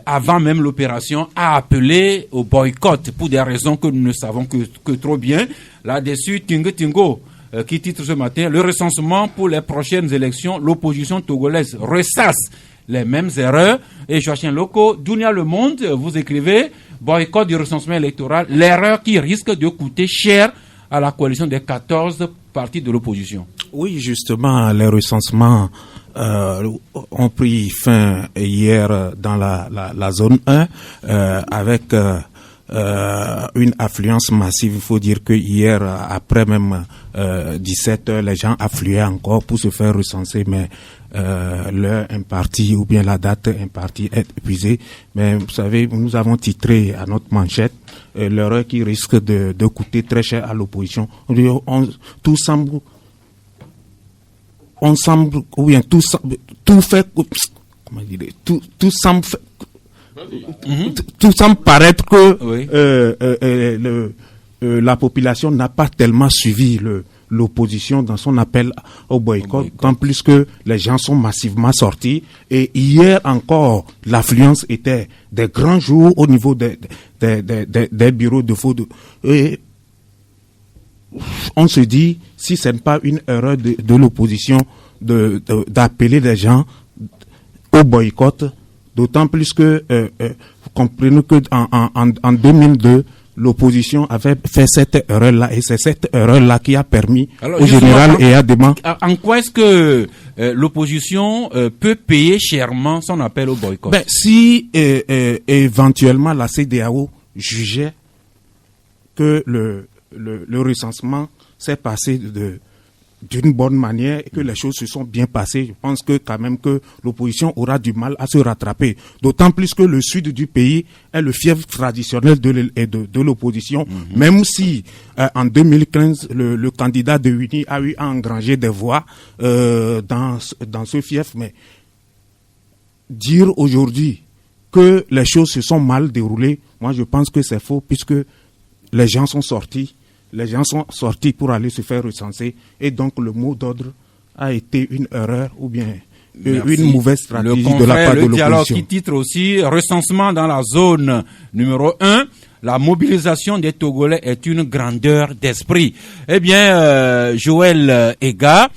avant même l'opération, a appelé au boycott pour des raisons que nous ne savons que trop bien. Là-dessus, Tingo, qui titre ce matin, le recensement pour les prochaines élections, l'opposition togolaise ressasse les mêmes erreurs. Et Joachim Loko, Dunia Le Monde, vous écrivez, boycott du recensement électoral, l'erreur qui risque de coûter cher à la coalition des 14 partis de l'opposition. Oui, justement, les recensements ont pris fin hier dans la zone 1 avec une affluence massive. Il faut dire que hier, après même 17 heures, les gens affluaient encore pour se faire recenser, mais l'heure impartie ou bien la date impartie est épuisée. Mais vous savez, nous avons titré à notre manchette l'erreur qui risque de coûter très cher à l'opposition. Tout semble, tout semble paraître que la population n'a pas tellement suivi l'opposition dans son appel au boycott, tant plus que les gens sont massivement sortis. Et hier encore, l'affluence était des grands jours au niveau des bureaux de vote. Et on se dit, si ce n'est pas une erreur de l'opposition d'appeler les gens au boycott, d'autant plus que vous comprenez que en 2002, l'opposition avait fait cette erreur-là, et c'est cette erreur-là qui a permis au général et à Dema. En quoi est-ce que l'opposition peut payer chèrement son appel au boycott? Ben, si éventuellement la CEDEAO jugeait que le recensement s'est passé d'une bonne manière et que les choses se sont bien passées, je pense que quand même que l'opposition aura du mal à se rattraper. D'autant plus que le sud du pays est le fief traditionnel de l'opposition, même si en 2015 le candidat de UNI a eu à engranger des voix dans ce fief. Mais dire aujourd'hui que les choses se sont mal déroulées, moi je pense que c'est faux, puisque les gens sont sortis. Les gens sont sortis pour aller se faire recenser, et donc le mot d'ordre a été une erreur ou bien une mauvaise stratégie de la part de l'opposition. Le dialogue qui titre aussi recensement dans la zone numéro 1. La mobilisation des Togolais est une grandeur d'esprit. Eh bien, Joël Ega,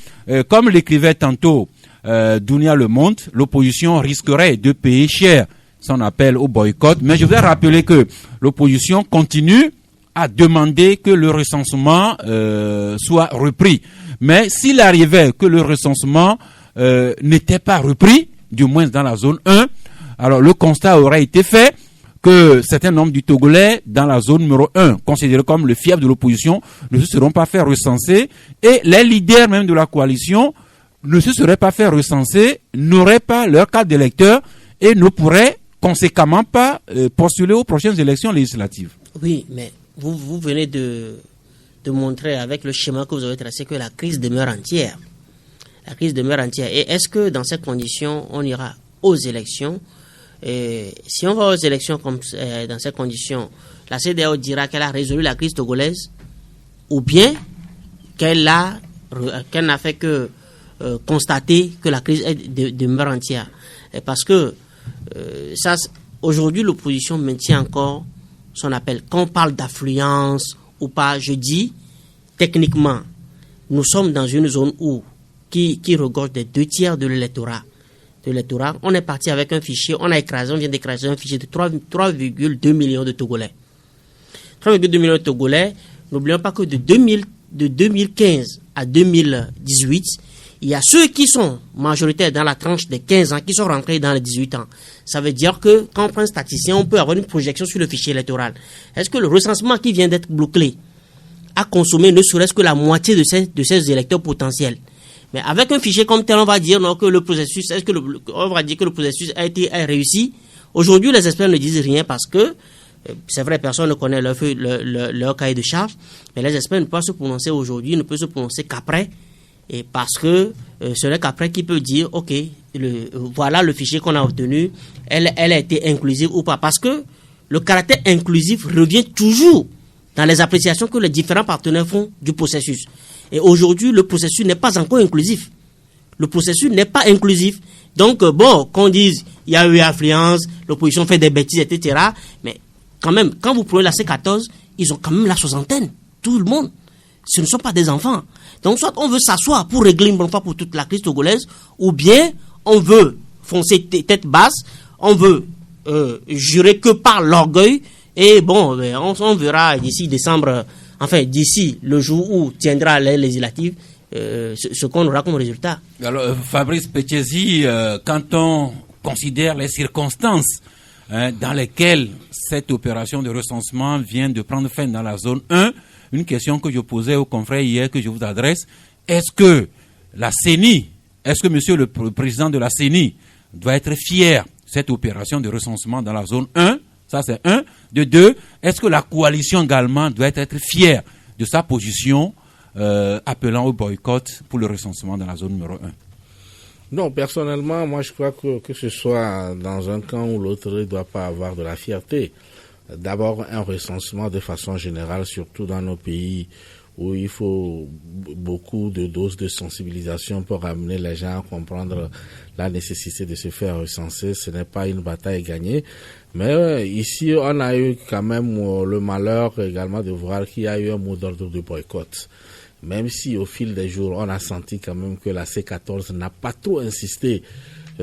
comme l'écrivait tantôt Dunia Le Monde, l'opposition risquerait de payer cher son appel au boycott. Mais je voudrais rappeler que l'opposition continue à demander que le recensement soit repris. Mais s'il arrivait que le recensement n'était pas repris, du moins dans la zone 1, alors le constat aurait été fait que certains nombres du Togolais dans la zone numéro 1, considérés comme le fief de l'opposition, ne se seront pas fait recenser, et les leaders même de la coalition ne se seraient pas fait recenser, n'auraient pas leur carte d'électeur et ne pourraient conséquemment pas postuler aux prochaines élections législatives. Oui, mais vous venez de montrer avec le schéma que vous avez tracé que la crise demeure entière. La crise demeure entière. Et est-ce que dans ces conditions, on ira aux élections? Et si on va aux élections comme dans ces conditions, la CEDEAO dira qu'elle a résolu la crise togolaise, ou bien qu'elle n'a fait que constater que la crise demeure entière. Et parce que aujourd'hui, l'opposition maintient encore son appel. Quand on parle d'affluence ou pas, je dis, techniquement, nous sommes dans une zone qui regorge des 2/3 de l'électorat. On est parti avec un fichier, on vient d'écraser un fichier de 3,2 millions de Togolais. 3,2 millions de Togolais, n'oublions pas que de 2015 à 2018, il y a ceux qui sont majoritaires dans la tranche des 15 ans, qui sont rentrés dans les 18 ans. Ça veut dire que quand on prend un statisticien, on peut avoir une projection sur le fichier électoral. Est-ce que le recensement qui vient d'être bouclé a consommé ne serait-ce que la moitié de ces électeurs potentiels? Mais avec un fichier comme tel, on va dire non, que le processus, on va dire que le processus a réussi. Aujourd'hui, les experts ne disent rien parce que, c'est vrai, personne ne connaît leur cahier de charge, mais les experts ne peuvent se prononcer aujourd'hui, ne peuvent se prononcer qu'après, et parce que ce n'est qu'après qu'ils peuvent dire, ok, voilà le fichier qu'on a obtenu, elle a été inclusive ou pas. Parce que le caractère inclusif revient toujours dans les appréciations que les différents partenaires font du processus. Et aujourd'hui, le processus n'est pas encore inclusif. Le processus n'est pas inclusif. Donc, qu'on dise, il y a eu affluence, l'opposition fait des bêtises, etc. Mais quand même, quand vous prenez la C14, ils ont quand même la soixantaine. Tout le monde. Ce ne sont pas des enfants. Donc, soit on veut s'asseoir pour régler une bonne fois pour toute la crise togolaise, ou bien on veut foncer tête basse, on veut jurer que par l'orgueil, et on verra d'ici décembre, d'ici le jour où tiendra les législatives, ce qu'on aura comme résultat. Alors, Fabrice Pechesi, quand on considère les circonstances dans lesquelles cette opération de recensement vient de prendre fin dans la zone 1, une question que je posais aux confrères hier, que je vous adresse, est-ce que la CENI, est-ce que monsieur le président de la CENI doit être fier de cette opération de recensement dans la zone 1? Ça, c'est un. De deux, est-ce que la coalition également doit être fière de sa position appelant au boycott pour le recensement dans la zone numéro 1? Non, personnellement, moi je crois que ce soit dans un camp ou l'autre, il ne doit pas avoir de la fierté. D'abord, un recensement de façon générale, surtout dans nos pays où il faut beaucoup de doses de sensibilisation pour amener les gens à comprendre la nécessité de se faire recenser. Ce n'est pas une bataille gagnée. Mais ici, on a eu quand même le malheur également de voir qu'il y a eu un mot d'ordre de boycott. Même si au fil des jours, on a senti quand même que la C14 n'a pas trop insisté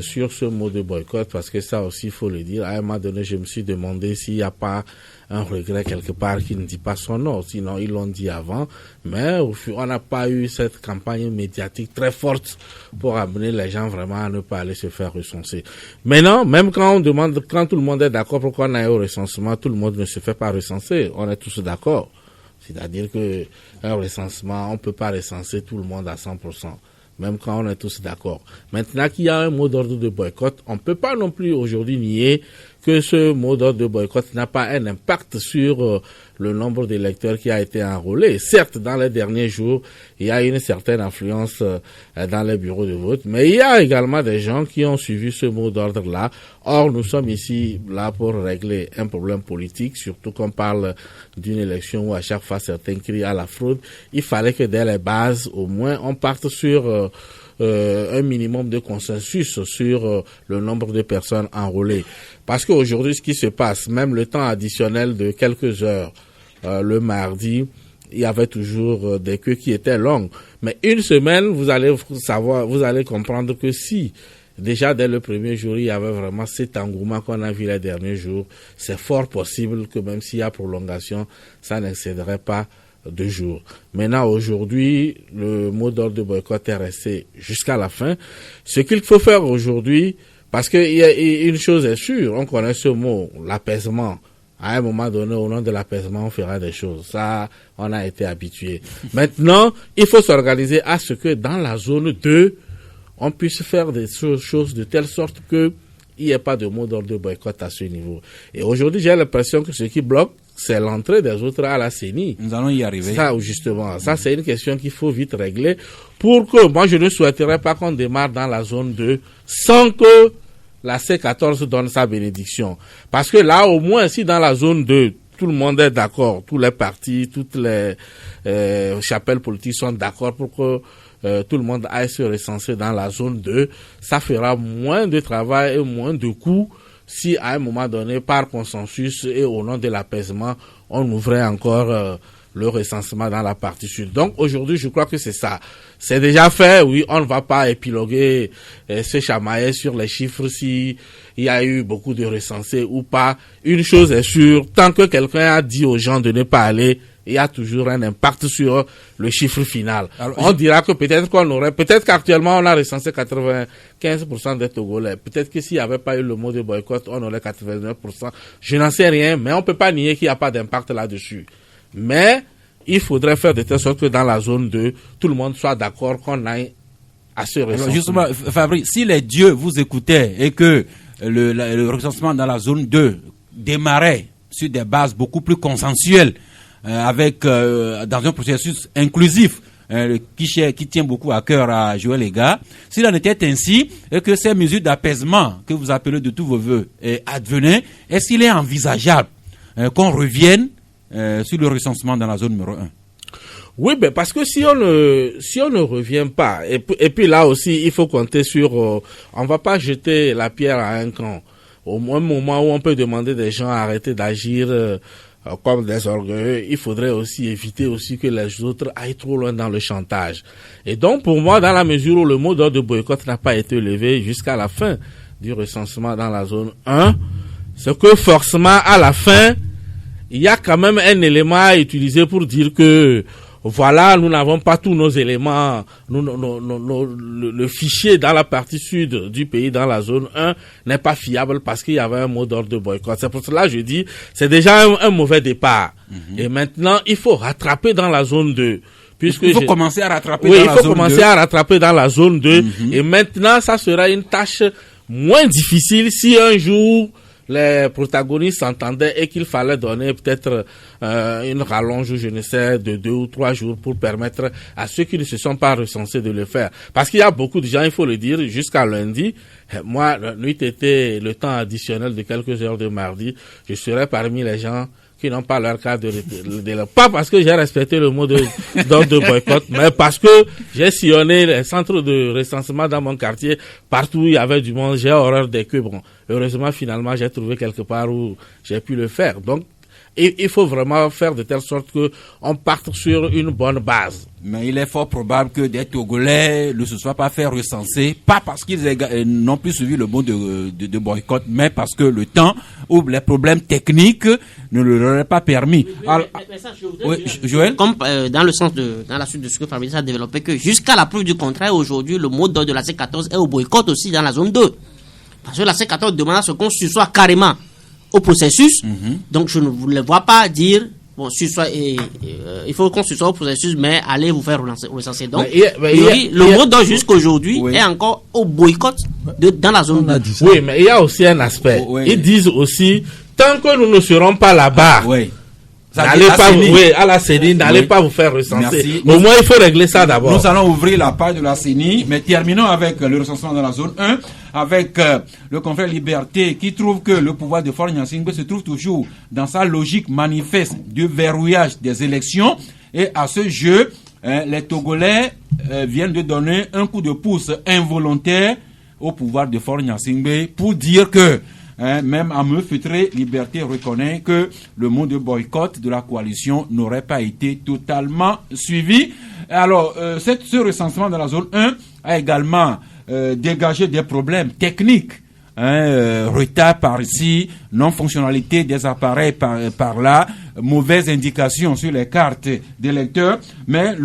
sur ce mot de boycott, parce que ça aussi, il faut le dire. À un moment donné, je me suis demandé s'il n'y a pas un regret quelque part qui ne dit pas son nom. Sinon, ils l'ont dit avant. Mais on n'a pas eu cette campagne médiatique très forte pour amener les gens vraiment à ne pas aller se faire recenser. Maintenant, même quand on demande, quand tout le monde est d'accord pour qu'on aille au recensement, tout le monde ne se fait pas recenser. On est tous d'accord. C'est-à-dire que un recensement, on ne peut pas recenser tout le monde à 100%. Même quand on est tous d'accord. Maintenant qu'il y a un mot d'ordre de boycott, on ne peut pas non plus aujourd'hui nier que ce mot d'ordre de boycott n'a pas un impact sur le nombre d'électeurs qui a été enrôlé. Certes, dans les derniers jours, il y a une certaine influence dans les bureaux de vote, mais il y a également des gens qui ont suivi ce mot d'ordre-là. Or, nous sommes ici là pour régler un problème politique, surtout qu'on parle d'une élection où à chaque fois certains crient à la fraude. Il fallait que dès les bases, au moins, on parte sur un minimum de consensus sur le nombre de personnes enrôlées. Parce qu'aujourd'hui, ce qui se passe, même le temps additionnel de quelques heures, le mardi, il y avait toujours des queues qui étaient longues. Mais une semaine, vous allez comprendre que si, déjà dès le premier jour, il y avait vraiment cet engouement qu'on a vu les derniers jours, c'est fort possible que même s'il y a prolongation, ça n'excéderait pas 2 jours. Maintenant, aujourd'hui, le mot d'ordre de boycott est resté jusqu'à la fin. Ce qu'il faut faire aujourd'hui, parce qu'il y a une chose est sûre, on connaît ce mot, l'apaisement. À un moment donné, au nom de l'apaisement, on fera des choses. Ça, on a été habitué. Maintenant, il faut s'organiser à ce que dans la zone 2, on puisse faire des choses de telle sorte que il n'y ait pas de mot d'ordre de boycott à ce niveau. Et aujourd'hui, j'ai l'impression que ce qui bloque, c'est l'entrée des autres à la CENI. Nous allons y arriver. Ça, justement, ça c'est une question qu'il faut vite régler pour que, moi je ne souhaiterais pas qu'on démarre dans la zone 2 sans que la C14 donne sa bénédiction. Parce que là, au moins, si dans la zone 2, tout le monde est d'accord, tous les partis, toutes les chapelles politiques sont d'accord pour que tout le monde aille se recenser dans la zone 2, ça fera moins de travail et moins de coûts si à un moment donné, par consensus et au nom de l'apaisement, on ouvrait encore le recensement dans la partie sud. Donc aujourd'hui, je crois que c'est ça. C'est déjà fait, oui, on ne va pas épiloguer, se chamailler sur les chiffres si il y a eu beaucoup de recensés ou pas. Une chose est sûre, tant que quelqu'un a dit aux gens de ne pas aller, il y a toujours un impact sur le chiffre final. Alors, on dira que peut-être qu'actuellement on a recensé 95% des Togolais. Peut-être que s'il n'y avait pas eu le mot de boycott, on aurait 89%. Je n'en sais rien, mais on peut pas nier qu'il n'y a pas d'impact là-dessus. Mais il faudrait faire de telle sorte que dans la zone 2, tout le monde soit d'accord qu'on aille à ce recensement. Alors justement, Fabrice, si les dieux vous écoutaient et que le recensement dans la zone 2 démarrait sur des bases beaucoup plus consensuelles, dans un processus inclusif qui tient beaucoup à cœur à Joël Ega, s'il en était ainsi et que ces mesures d'apaisement que vous appelez de tous vos voeux advenaient, est-ce qu'il est envisageable qu'on revienne sur le recensement dans la zone numéro 1? Oui, ben parce que si on ne revient pas, et puis là aussi il faut compter sur, on va pas jeter la pierre à un camp. Au moins, moment où on peut demander des gens à arrêter d'agir comme des orgueilleux, il faudrait aussi éviter aussi que les autres aillent trop loin dans le chantage. Et donc, pour moi, dans la mesure où le mot d'ordre de boycott n'a pas été levé jusqu'à la fin du recensement dans la zone 1, c'est que forcément, à la fin, il y a quand même un élément à utiliser pour dire que voilà, nous n'avons pas tous nos éléments, le fichier dans la partie sud du pays, dans la zone 1, n'est pas fiable parce qu'il y avait un mot d'ordre de boycott. C'est pour cela que je dis, c'est déjà un mauvais départ. Et maintenant, il faut rattraper dans la zone 2. Il faut commencer à rattraper dans la zone 2. Oui, il faut commencer à rattraper dans la zone 2. Et maintenant, ça sera une tâche moins difficile si un jour les protagonistes s'entendaient et qu'il fallait donner peut-être une rallonge, je ne sais, de 2 ou 3 jours pour permettre à ceux qui ne se sont pas recensés de le faire. Parce qu'il y a beaucoup de gens, il faut le dire, jusqu'à lundi, moi, n'eût été le temps additionnel de quelques heures de mardi, je serais parmi les gens qui n'ont pas leur carte de pas parce que j'ai respecté le mot d'ordre de boycott, mais parce que j'ai sillonné les centres de recensement dans mon quartier, partout où il y avait du monde, j'ai horreur des queues. Bon, heureusement, finalement, j'ai trouvé quelque part où j'ai pu le faire. Donc, il faut vraiment faire de telle sorte que on parte sur une bonne base. Mais il est fort probable que des Togolais ne se soient pas fait recenser, pas parce qu'ils n'ont plus suivi le mot de boycott, mais parce que le temps ou les problèmes techniques ne leur auraient pas permis. Alors, Joël, comme dans la suite de ce que Fabrice a développé, que jusqu'à la preuve du contraire, aujourd'hui, le mot d'ordre de la C14 est au boycott aussi dans la zone 2. Parce que la C14 demande à ce qu'on se soit carrément au processus. Donc je ne vous le vois pas dire bon, il faut qu'on se soit au processus, mais allez vous faire recenser. Donc le mot d'ordre jusqu'aujourd'hui est encore au boycott dans la zone 2. Oui, mais il y a aussi un aspect. Ils disent aussi, tant que nous ne serons pas là-bas, n'allez pas à la CENI, n'allez pas vous faire recenser. Au moins, il faut régler ça d'abord. Nous allons ouvrir la page de la CENI, mais terminons avec le recensement dans la zone 1, avec le confrère Liberté qui trouve que le pouvoir de Faure Gnassingbé se trouve toujours dans sa logique manifeste de verrouillage des élections. Et à ce jeu, les Togolais viennent de donner un coup de pouce involontaire au pouvoir de Faure Gnassingbé pour dire que même à me feutrer, Liberté reconnaît que le mot de boycott de la coalition n'aurait pas été totalement suivi. Alors, ce recensement dans la zone 1 a également dégagé des problèmes techniques retard par ici, non-fonctionnalité des appareils par là, mauvaise indication sur les cartes des lecteurs. Mais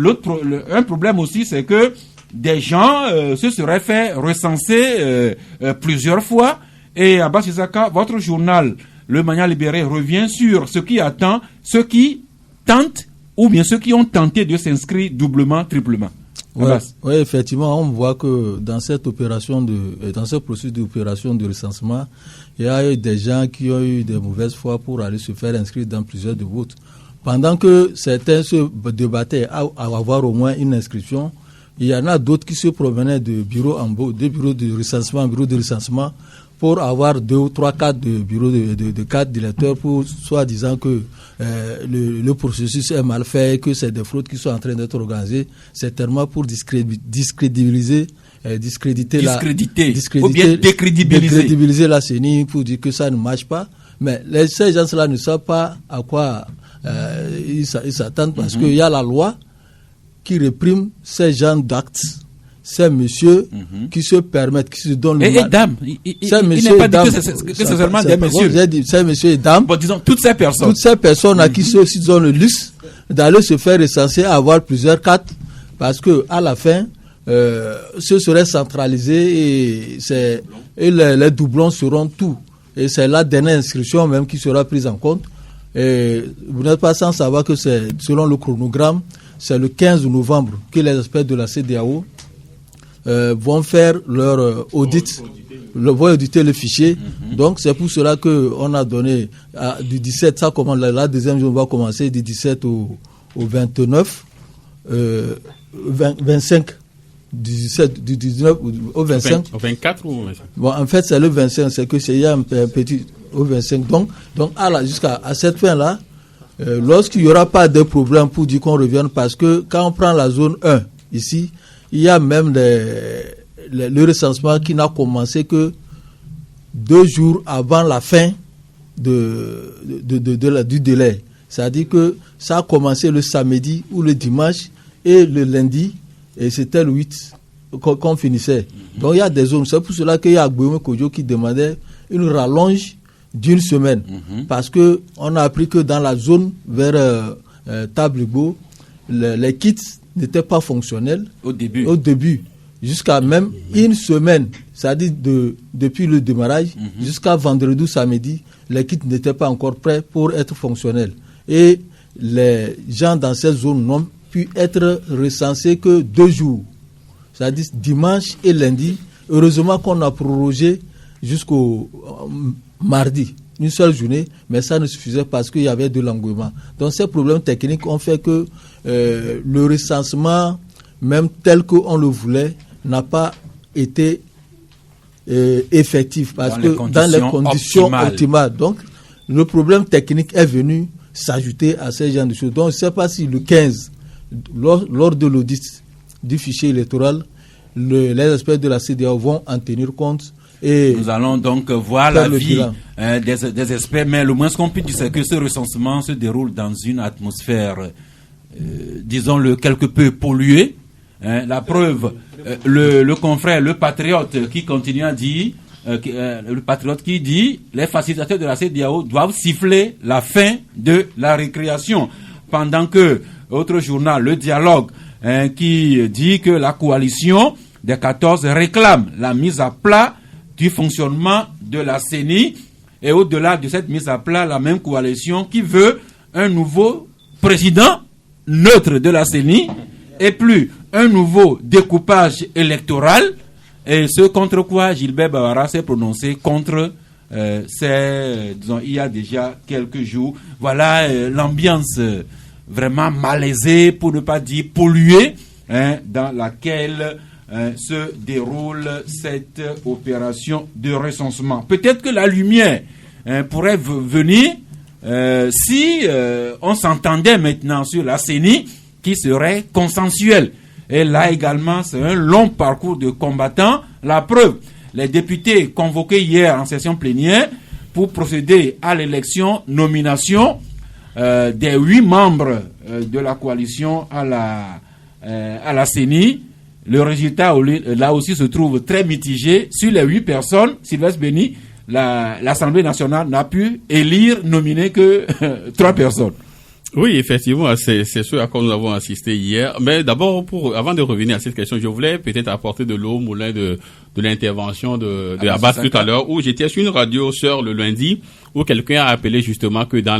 un problème aussi, c'est que des gens se seraient fait recenser plusieurs fois. Et Abbas Isaka, votre journal, Le Mania Libéré, revient sur ce qui attend ceux qui tentent ou bien ceux qui ont tenté de s'inscrire doublement, triplement. Oui, effectivement, on voit que dans cette opération dans ce processus d'opération de recensement, il y a eu des gens qui ont eu des mauvaises foi pour aller se faire inscrire dans plusieurs de votes. Pendant que certains se débattaient à avoir au moins une inscription, il y en a d'autres qui se promenaient de bureau en bureau de recensement, pour avoir 2 ou 3 cartes de bureau de cartes d'électeurs pour soi-disant que le processus est mal fait, que c'est des fraudes qui sont en train d'être organisées, certainement pour décrédibiliser la CENI, pour dire que ça ne marche pas. Mais ces gens-là ne savent pas à quoi ils s'attendent, parce qu'il y a la loi qui réprime ces gens d'actes. Ces messieurs qui se permettent, qui se donnent et dames. Il n'est pas dit que c'est seulement des messieurs. J'ai dit ces messieurs et dames. Bon, disons toutes ces personnes. Toutes ces personnes à qui ceux qui ont le luxe d'aller se faire recenser, avoir plusieurs cartes, parce que à la fin, ce serait centralisé et les doublons seront tout. Et c'est la dernière inscription même qui sera prise en compte. Et vous n'êtes pas sans savoir que c'est selon le chronogramme, c'est le 15 novembre que les experts de la CEDEAO vont faire leur audit, vont auditer le fichier. Donc c'est pour cela qu'on a donné du 17, ça commence, la deuxième journée va commencer du 17 au 29, 25, du 17, du 19 au 25. Au 24 ou 25? Bon, en fait c'est le 25, c'est que il y a un petit au 25. Donc jusqu'à cette fin-là, lorsqu'il n'y aura pas de problème pour dire qu'on revienne, parce que quand on prend la zone 1 ici, il y a même le recensement qui n'a commencé que 2 jours avant la fin du délai. C'est-à-dire que ça a commencé le samedi ou le dimanche et le lundi, et c'était le 8 qu'on finissait. Donc il y a des zones. C'est pour cela qu'il y a Guillaume Kodjo qui demandait une rallonge d'1 semaine. Parce qu'on a appris que dans la zone vers Tabligo, les kits n'était pas fonctionnel au début jusqu'à même 1 semaine, c'est-à-dire depuis le démarrage jusqu'à vendredi ou samedi, les kits n'étaient pas encore prêts pour être fonctionnels, et les gens dans cette zone n'ont pu être recensés que 2 jours, c'est-à-dire dimanche et lundi. Heureusement qu'on a prorogé jusqu'au mardi, une seule journée, mais ça ne suffisait parce qu'il y avait de l'engouement. Donc ces problèmes techniques ont fait que le recensement, même tel qu'on le voulait, n'a pas été effectif, parce que dans les conditions optimales. Donc le problème technique est venu s'ajouter à ces genres de choses. Donc je ne sais pas si le 15, lors de l'audit du fichier électoral, les experts de la CEDEAO vont en tenir compte. Et nous allons donc voir l'avis des experts, mais le moins qu'on peut dire, c'est que ce recensement se déroule dans une atmosphère, disons-le, quelque peu polluée. La preuve, le confrère, le patriote qui continue à dire, le patriote qui dit, les facilitateurs de la CEDEAO doivent siffler la fin de la récréation. Pendant que, autre journal, Le Dialogue, qui dit que la coalition des 14 réclame la mise à plat du fonctionnement de la CENI, et au-delà de cette mise à plat, la même coalition qui veut un nouveau président neutre de la CENI, et plus un nouveau découpage électoral, et ce contre quoi Gilbert Bavara s'est prononcé contre disons, il y a déjà quelques jours. Voilà l'ambiance vraiment malaisée, pour ne pas dire polluée, dans laquelle se déroule cette opération de recensement. Peut-être que la lumière pourrait venir si on s'entendait maintenant sur la CENI, qui serait consensuelle. Et là également, c'est un long parcours de combattants. La preuve, les députés convoqués hier en session plénière pour procéder à nomination des 8 membres de la coalition à la CENI, le résultat là aussi se trouve très mitigé. Sur les 8 personnes, Sylvestre Béni, l'Assemblée nationale n'a pu nominer que 3 personnes. Oui, effectivement, c'est ce à quoi nous avons assisté hier. Mais d'abord, avant de revenir à cette question, je voulais peut-être apporter de l'eau au moulin de l'intervention de Abbas tout à l'heure, où j'étais sur une radio sœur le lundi, où quelqu'un a appelé justement que dans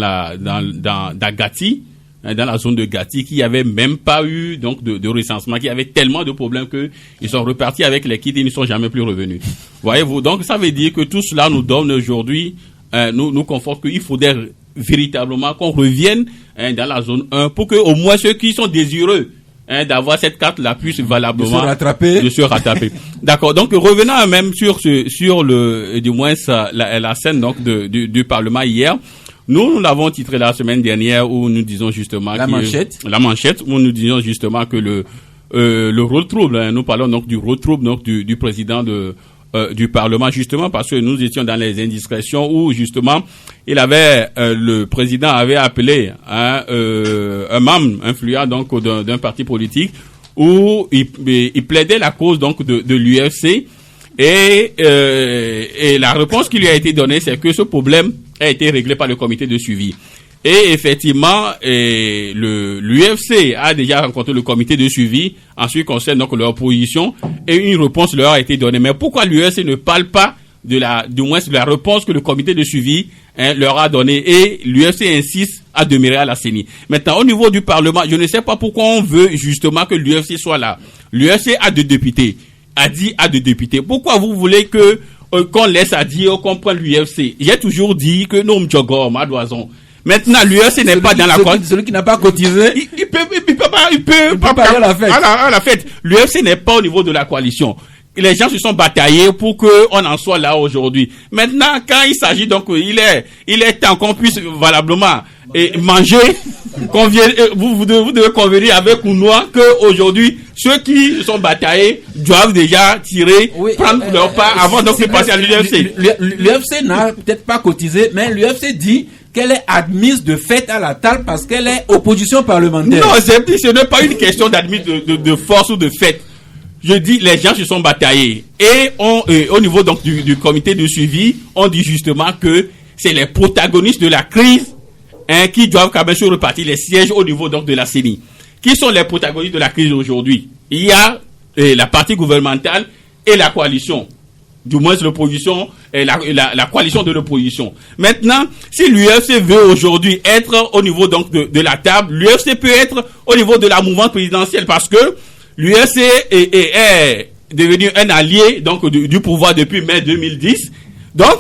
Gati, dans la zone de Gati, qu'il n'y avait même pas eu donc de recensement, qu'il y avait tellement de problèmes que ils sont repartis avec les kits et ils ne sont jamais plus revenus. Voyez-vous, donc ça veut dire que tout cela nous donne aujourd'hui, nous conforte qu'il faudrait véritablement qu'on revienne dans la zone 1 pour que au moins ceux qui sont désireux d'avoir cette carte-là puissent valablement de se rattraper. D'accord. Donc revenons même sur du moins la scène donc du Parlement hier. Nous l'avons titré la semaine dernière où nous disons justement la manchette où nous disons justement que le rôle trouble. Nous parlons donc du rôle trouble donc du président du Parlement, justement parce que nous étions dans les indiscrétions où justement le président avait appelé un membre influent donc d'un parti politique où il plaidait la cause donc de l'UFC et la réponse qui lui a été donnée, c'est que ce problème a été réglé par le comité de suivi. Et effectivement, l'UFC a déjà rencontré le comité de suivi en ce qui concerne donc leur position et une réponse leur a été donnée. Mais pourquoi l'UFC ne parle pas du moins de la réponse que le comité de suivi leur a donnée et l'UFC insiste à demeurer à la CENI. Maintenant, au niveau du Parlement, je ne sais pas pourquoi on veut justement que l'UFC soit là. L'UFC a 2 députés, a dit à 2 députés. Pourquoi vous voulez que qu'on laisse à dire qu'on prenne l'UFC? J'ai toujours dit que nous m'jogor, madoison. Maintenant, l'UFC n'est pas dans la coalition. Celui qui n'a pas cotisé, il peut pas aller à la fête. L'UFC n'est pas au niveau de la coalition. Les gens se sont bataillés pour qu'on en soit là aujourd'hui. Maintenant, quand il s'agit donc, il est temps qu'on puisse valablement manger, vous devez convenir avec Ounoua que aujourd'hui, ceux qui se sont bataillés doivent déjà prendre leur part avant donc de passer à l'UFC. L'UFC n'a peut-être pas cotisé, mais l'UFC dit qu'elle est admise de fait à la table parce qu'elle est opposition parlementaire. Non, ce n'est pas une question d'admise de force ou de fait. Je dis, les gens se sont bataillés. Et au niveau donc du comité de suivi, on dit justement que c'est les protagonistes de la crise qui doivent quand même se repartir les sièges au niveau donc de la CENI. Qui sont les protagonistes de la crise aujourd'hui? Il y a la partie gouvernementale et la coalition. Du moins l'opposition et la coalition de l'opposition. Maintenant, si l'UFC veut aujourd'hui être au niveau donc de la table, l'UFC peut être au niveau de la mouvance présidentielle parce que l'UFC est devenu un allié donc du pouvoir depuis mai 2010. Donc,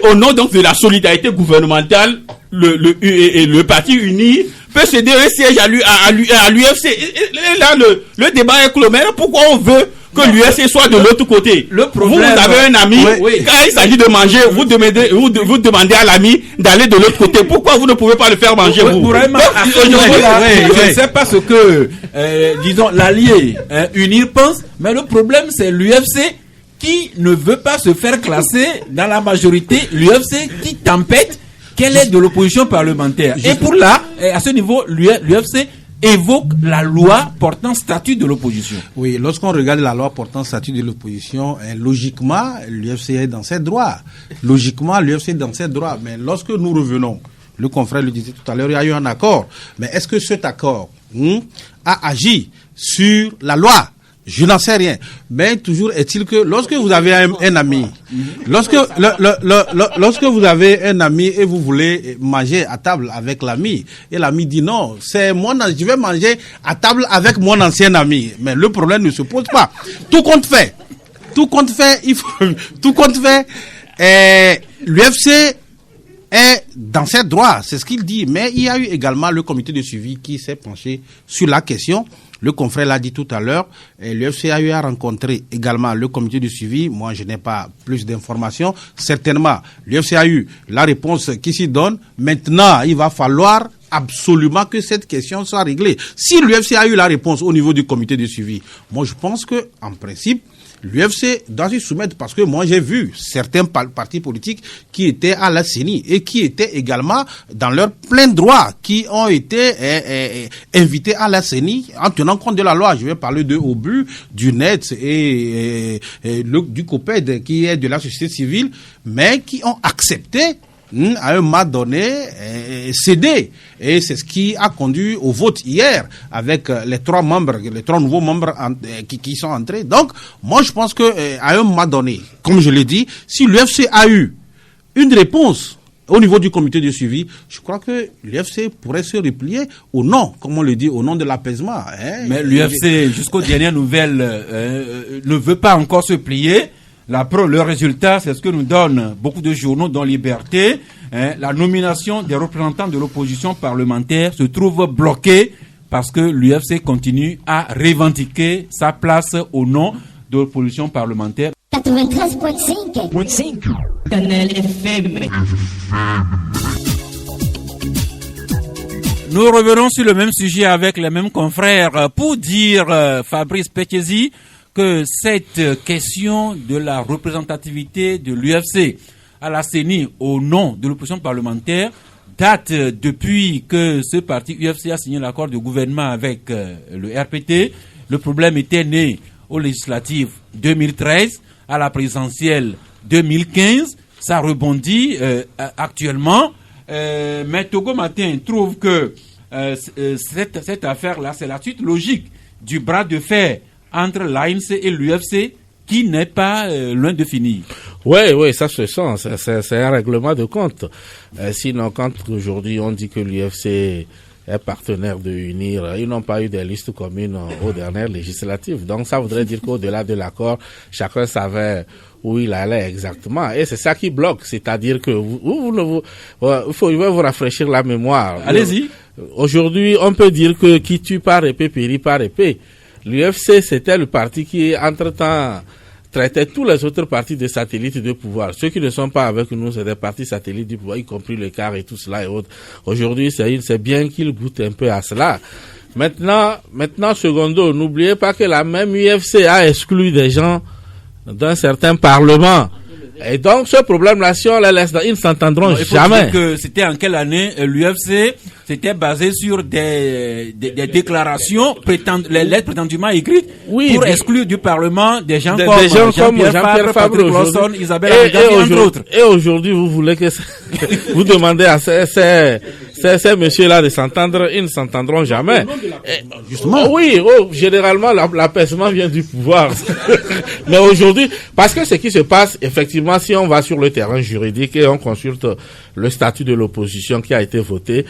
au nom donc de la solidarité gouvernementale, le parti uni peut céder un siège à l'UFC. Et là, le débat est clos. Mais pourquoi on veut que l'UFC soit de l'autre côté? Le problème, vous avez un ami, quand il s'agit de manger, vous demandez à l'ami d'aller de l'autre côté. Pourquoi vous ne pouvez pas le faire manger, vous? Vraiment, je ne sais pas ce que, disons, l'allié unir pense, mais le problème, c'est l'UFC qui ne veut pas se faire classer dans la majorité, l'UFC qui tempête qu'elle est de l'opposition parlementaire. Et pour là, à ce niveau, l'UFC évoque la loi portant statut de l'opposition. Oui, lorsqu'on regarde la loi portant statut de l'opposition, logiquement, l'UFC est dans ses droits. Logiquement, l'UFC est dans ses droits. Mais lorsque nous revenons, le confrère le disait tout à l'heure, il y a eu un accord. Mais est-ce que cet accord a agi sur la loi? Je n'en sais rien. Mais toujours est-il que lorsque vous avez un ami, lorsque vous avez un ami et vous voulez manger à table avec l'ami, et l'ami dit non, je vais manger à table avec mon ancien ami. Mais le problème ne se pose pas. Tout compte fait, l'UFC est dans ses droits, c'est ce qu'il dit. Mais il y a eu également le comité de suivi qui s'est penché sur la question. Le confrère l'a dit tout à l'heure, l'UFC a eu à rencontrer également le comité de suivi. Moi, je n'ai pas plus d'informations. Certainement, l'UFC a eu la réponse qui s'y donne. Maintenant, il va falloir absolument que cette question soit réglée. Si l'UFC a eu la réponse au niveau du comité de suivi, moi, je pense que, en principe, l'UFC doit s'y soumettre parce que moi j'ai vu certains partis politiques qui étaient à la CENI et qui étaient également dans leur plein droit, qui ont été invités à la CENI en tenant compte de la loi. Je vais parler de Obu, du NET et du COPED qui est de la société civile, mais qui ont accepté à un moment donné cédé, et c'est ce qui a conduit au vote hier avec les trois nouveaux membres qui sont entrés. Donc moi je pense que à un moment donné, comme je l'ai dit, si l'UFC a eu une réponse au niveau du comité de suivi, je crois que l'UFC pourrait se replier au nom, comme on le dit, au nom de l'apaisement. Mais l'UFC, jusqu'aux dernières nouvelles, ne veut pas encore se plier. Le résultat, c'est ce que nous donnent beaucoup de journaux dont Liberté. La nomination des représentants de l'opposition parlementaire se trouve bloquée parce que l'UFC continue à revendiquer sa place au nom de l'opposition parlementaire. 93.5 Canal FM. Nous revenons sur le même sujet avec les mêmes confrères pour dire, Fabrice Pekezi, que cette question de la représentativité de l'UFC à la CENI au nom de l'opposition parlementaire date depuis que ce parti UFC a signé l'accord de gouvernement avec le RPT. Le problème était né aux législatives 2013, à la présidentielle 2015. Ça rebondit actuellement. Mais Togo Matin trouve que cette affaire-là, c'est la suite logique du bras de fer entre l'ANC et l'UFC qui n'est pas loin de finir. Oui, ça se sent. C'est un règlement de compte. Sinon, quand aujourd'hui on dit que l'UFC est partenaire de UNIR, ils n'ont pas eu des listes communes aux dernières législatives. Donc ça voudrait dire qu'au-delà de l'accord, chacun savait où il allait exactement. Et c'est ça qui bloque. C'est-à-dire que il faut vous rafraîchir la mémoire. Allez-y. Aujourd'hui, on peut dire que qui tue par épée périt par épée. L'UFC, c'était le parti qui, entre-temps, traitait tous les autres partis de satellites de pouvoir. Ceux qui ne sont pas avec nous, c'est des partis satellites du pouvoir, y compris le CAR et tout cela et autres. Aujourd'hui, c'est bien qu'ils goûtent un peu à cela. Maintenant, secondo, n'oubliez pas que la même UFC a exclu des gens d'un certain parlement. Et donc, ce problème-là, si on les laisse, ils ne s'entendront jamais. Dire que c'était en quelle année l'UFC s'était basé sur des déclarations, les lettres prétendument écrites, pour exclure du Parlement des gens comme Jean-Pierre Fabre, Isabelle Abidjan, entre autres. Et aujourd'hui, vous voulez que vous demandez à ces messieurs-là de s'entendre, ils ne s'entendront jamais. Justement. Oui, généralement, l'apaisement vient du pouvoir. Mais aujourd'hui, parce que ce qui se passe, effectivement, si on va sur le terrain juridique et on consulte le statut de l'opposition qui a été voté,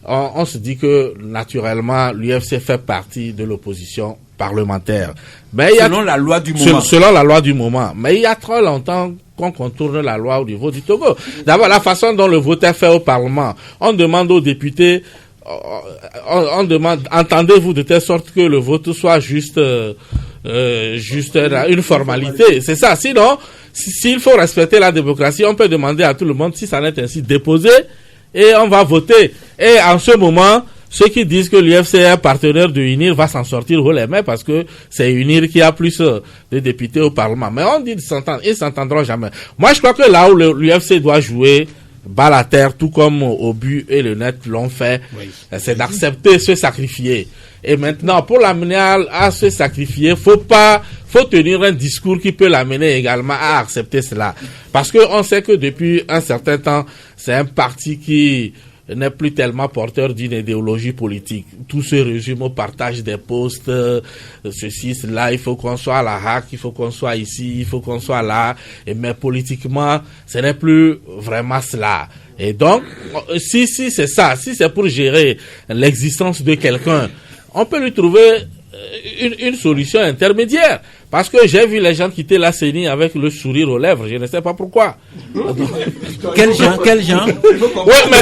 on se dit que, naturellement, l'UFC fait partie de l'opposition parlementaire. Mais selon la loi du moment. Selon la loi du moment. Mais il y a trop longtemps qu'on contourne la loi au niveau du Togo. D'abord, la façon dont le vote est fait au Parlement. On demande aux députés, on demande, entendez-vous de telle sorte que le vote soit juste une formalité. C'est ça. Sinon, s'il faut respecter la démocratie, on peut demander à tout le monde si ça n'est ainsi déposé et on va voter. Et en ce moment, ceux qui disent que l'UFC est partenaire de UNIR va s'en sortir haut les mains parce que c'est UNIR qui a plus de députés au Parlement. Mais on dit de s'entendre, ils s'entendront jamais. Moi, je crois que là où l'UFC doit jouer balle à terre, tout comme Obu et le Net l'ont fait, c'est d'accepter se sacrifier. Et maintenant, pour l'amener à se sacrifier, faut tenir un discours qui peut l'amener également à accepter cela. Parce que on sait que depuis un certain temps, c'est un parti qui n'est plus tellement porteur d'une idéologie politique. Tout se résume au partage des postes, ceci, cela, il faut qu'on soit à la HAC, il faut qu'on soit ici, il faut qu'on soit là. Mais politiquement, ce n'est plus vraiment cela. Et donc, si c'est ça, si c'est pour gérer l'existence de quelqu'un, on peut lui trouver une solution intermédiaire. Parce que j'ai vu les gens quitter la CENI avec le sourire aux lèvres. Je ne sais pas pourquoi. Quel gens? Oui, mais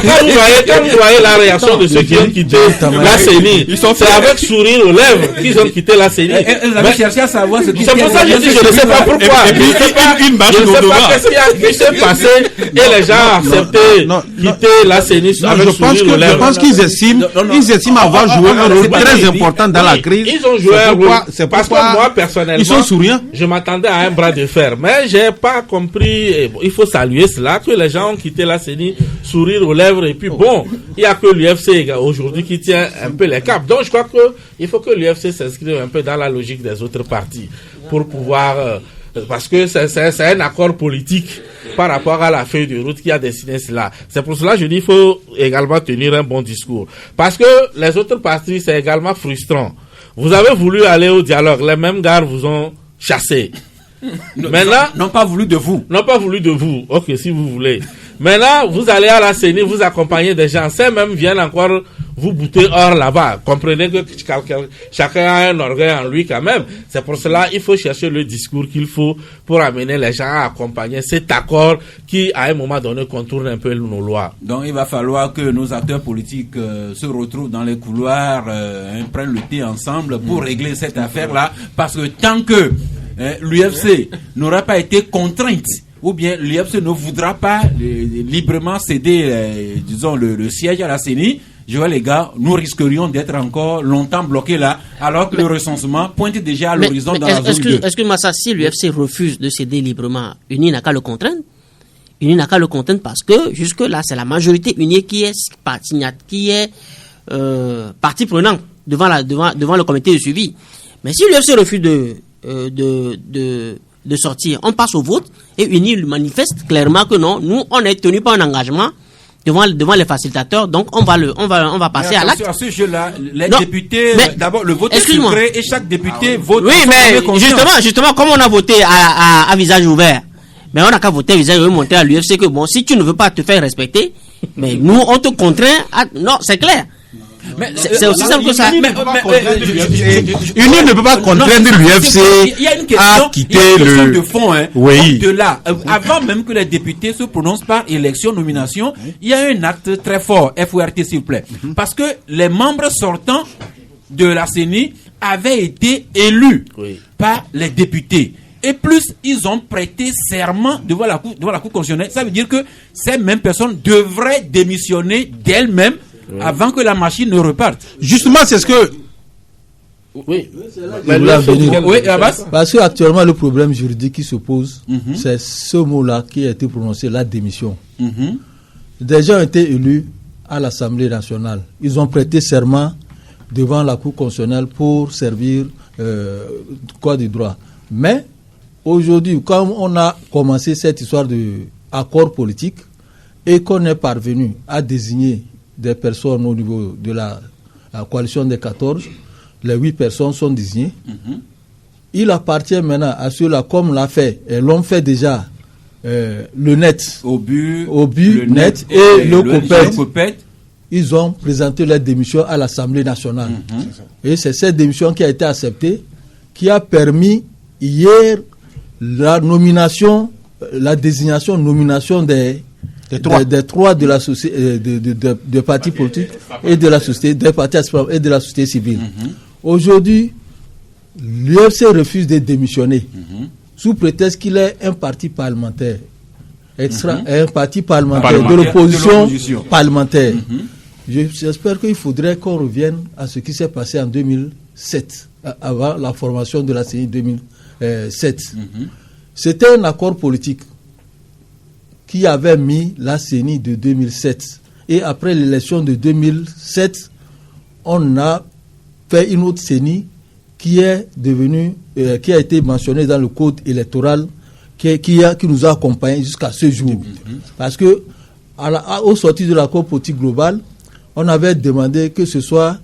quand vous voyez la réaction de ceux qui ont quitté la CENI, c'est avec sourire aux lèvres qu'ils ont quitté la CENI. Ils avaient cherché à savoir ce qui c'est pour ça que je dis, je ne sais pas pourquoi. Je ne sais pas qu'est-ce qui s'est passé et les gens ont accepté quitter la CENI avec sourire aux lèvres. Je pense qu'ils estiment avoir joué un rôle très important dans la crise. Ils ont joué un rôle. C'est parce que moi, personnellement, sont souriants. Je m'attendais à un bras de fer, mais j'ai pas compris. Et bon, il faut saluer cela, que les gens ont quitté la CENI, sourire aux lèvres, et puis bon, il y a que l'UFC aujourd'hui qui tient un peu les caps. Donc je crois que il faut que l'UFC s'inscrive un peu dans la logique des autres partis pour pouvoir, parce que c'est un accord politique par rapport à la feuille de route qui a dessiné cela. C'est pour cela que je dis qu'il faut également tenir un bon discours. Parce que les autres partis, c'est également frustrant. Vous avez voulu aller au dialogue, les mêmes gars vous ont chassé. Maintenant, n'ont pas voulu de vous. N'ont pas voulu de vous. Ok, si vous voulez. Maintenant, vous allez à la CENI, vous accompagnez des gens. Ces mêmes viennent encore vous bouter hors là-bas. Comprenez que chacun a un orgueil en lui quand même. C'est pour cela qu'il faut chercher le discours qu'il faut pour amener les gens à accompagner cet accord qui, à un moment donné, contourne un peu nos lois. Donc, il va falloir que nos acteurs politiques se retrouvent dans les couloirs, prennent le thé ensemble pour régler cette affaire-là. Parce que tant que l'UFC n'aura pas été contrainte, ou bien l'UFC ne voudra pas librement céder, disons, le siège à la CENI, je vois les gars, nous risquerions d'être encore longtemps bloqués là, alors que le recensement pointe déjà à l'horizon dans la zone 2. Est-ce que Massa, si l'UFC refuse de céder librement, UNI n'a qu'à le contraindre? UNI n'a qu'à le contraindre parce que jusque-là, c'est la majorité unie qui est partie prenante devant le comité de suivi. Mais si l'UFC refuse de sortir, on passe au vote et UNI lui manifeste clairement que non, nous on est tenu par un engagement devant les facilitateurs, donc on va passer à l'acte. À ce jeu-là, les députés, d'abord le vote est secret et chaque député vote. Oui, mais justement, comme on a voté à visage ouvert, mais on n'a qu'à voter à visage ouvert, montrer à l'UFC que bon, si tu ne veux pas te faire respecter, mais nous on te contraint à... Non, c'est clair. Mais c'est aussi simple que ça. UNI ne peut pas contraindre l'UFC à quitter le... de fond, hein. Oui. De là, avant même que les députés se prononcent par élection, nomination, il y a un acte très fort, FORT s'il vous plaît. Parce que les membres sortants de la CENI avaient été élus par les députés. Et plus ils ont prêté serment devant la Cour constitutionnelle, ça veut dire que ces mêmes personnes devraient démissionner d'elles-mêmes avant que la machine ne reparte. Justement, c'est ce que... Oui, parce que actuellement le problème juridique qui se pose, c'est ce mot-là qui a été prononcé, la démission. Des gens ont été élus à l'Assemblée nationale. Ils ont prêté serment devant la Cour constitutionnelle pour servir quoi du droit. Mais aujourd'hui, quand on a commencé cette histoire d'accord politique et qu'on est parvenu à désigner des personnes au niveau de la coalition des 14, les 8 personnes sont désignées. Il appartient maintenant à ceux-là, comme l'a fait, et l'ont fait déjà le NET, au but le NET et le COPET. Ils ont présenté leur démission à l'Assemblée nationale. Et c'est cette démission qui a été acceptée, qui a permis hier la désignation des trois de la société, de partis politiques et de la société, des partis et de la société civile. Aujourd'hui, l'UFC refuse de démissionner sous prétexte qu'il est un parti parlementaire, un parti parlementaire de l'opposition parlementaire. J'espère qu'il faudrait qu'on revienne à ce qui s'est passé en 2007, avant la formation de la CENI 2007. C'était un accord politique qui avait mis la CENI de 2007. Et après l'élection de 2007, on a fait une autre CENI qui est devenue, qui a été mentionnée dans le code électoral, qui nous a accompagnés jusqu'à ce jour. Parce que au sortir de l'accord politique global, on avait demandé que ce soit,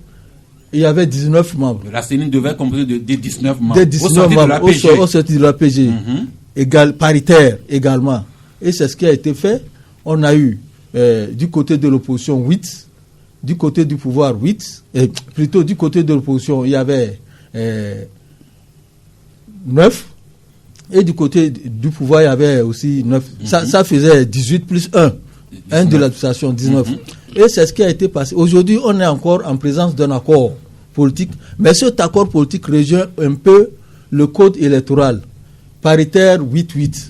il y avait 19 membres. La CENI devait composer de 19 membres. Des 19 membres au sortir de la PG. Paritaire également. Et c'est ce qui a été fait. On a eu du côté de l'opposition 8, du côté du pouvoir 8, plutôt du côté de l'opposition il y avait 9, et du côté du pouvoir il y avait aussi 9. Ça faisait 18 plus 1 de l'association 19. Et c'est ce qui a été passé. Aujourd'hui, on est encore en présence d'un accord politique, mais cet accord politique rejoint un peu le code électoral. Paritaire 8-8.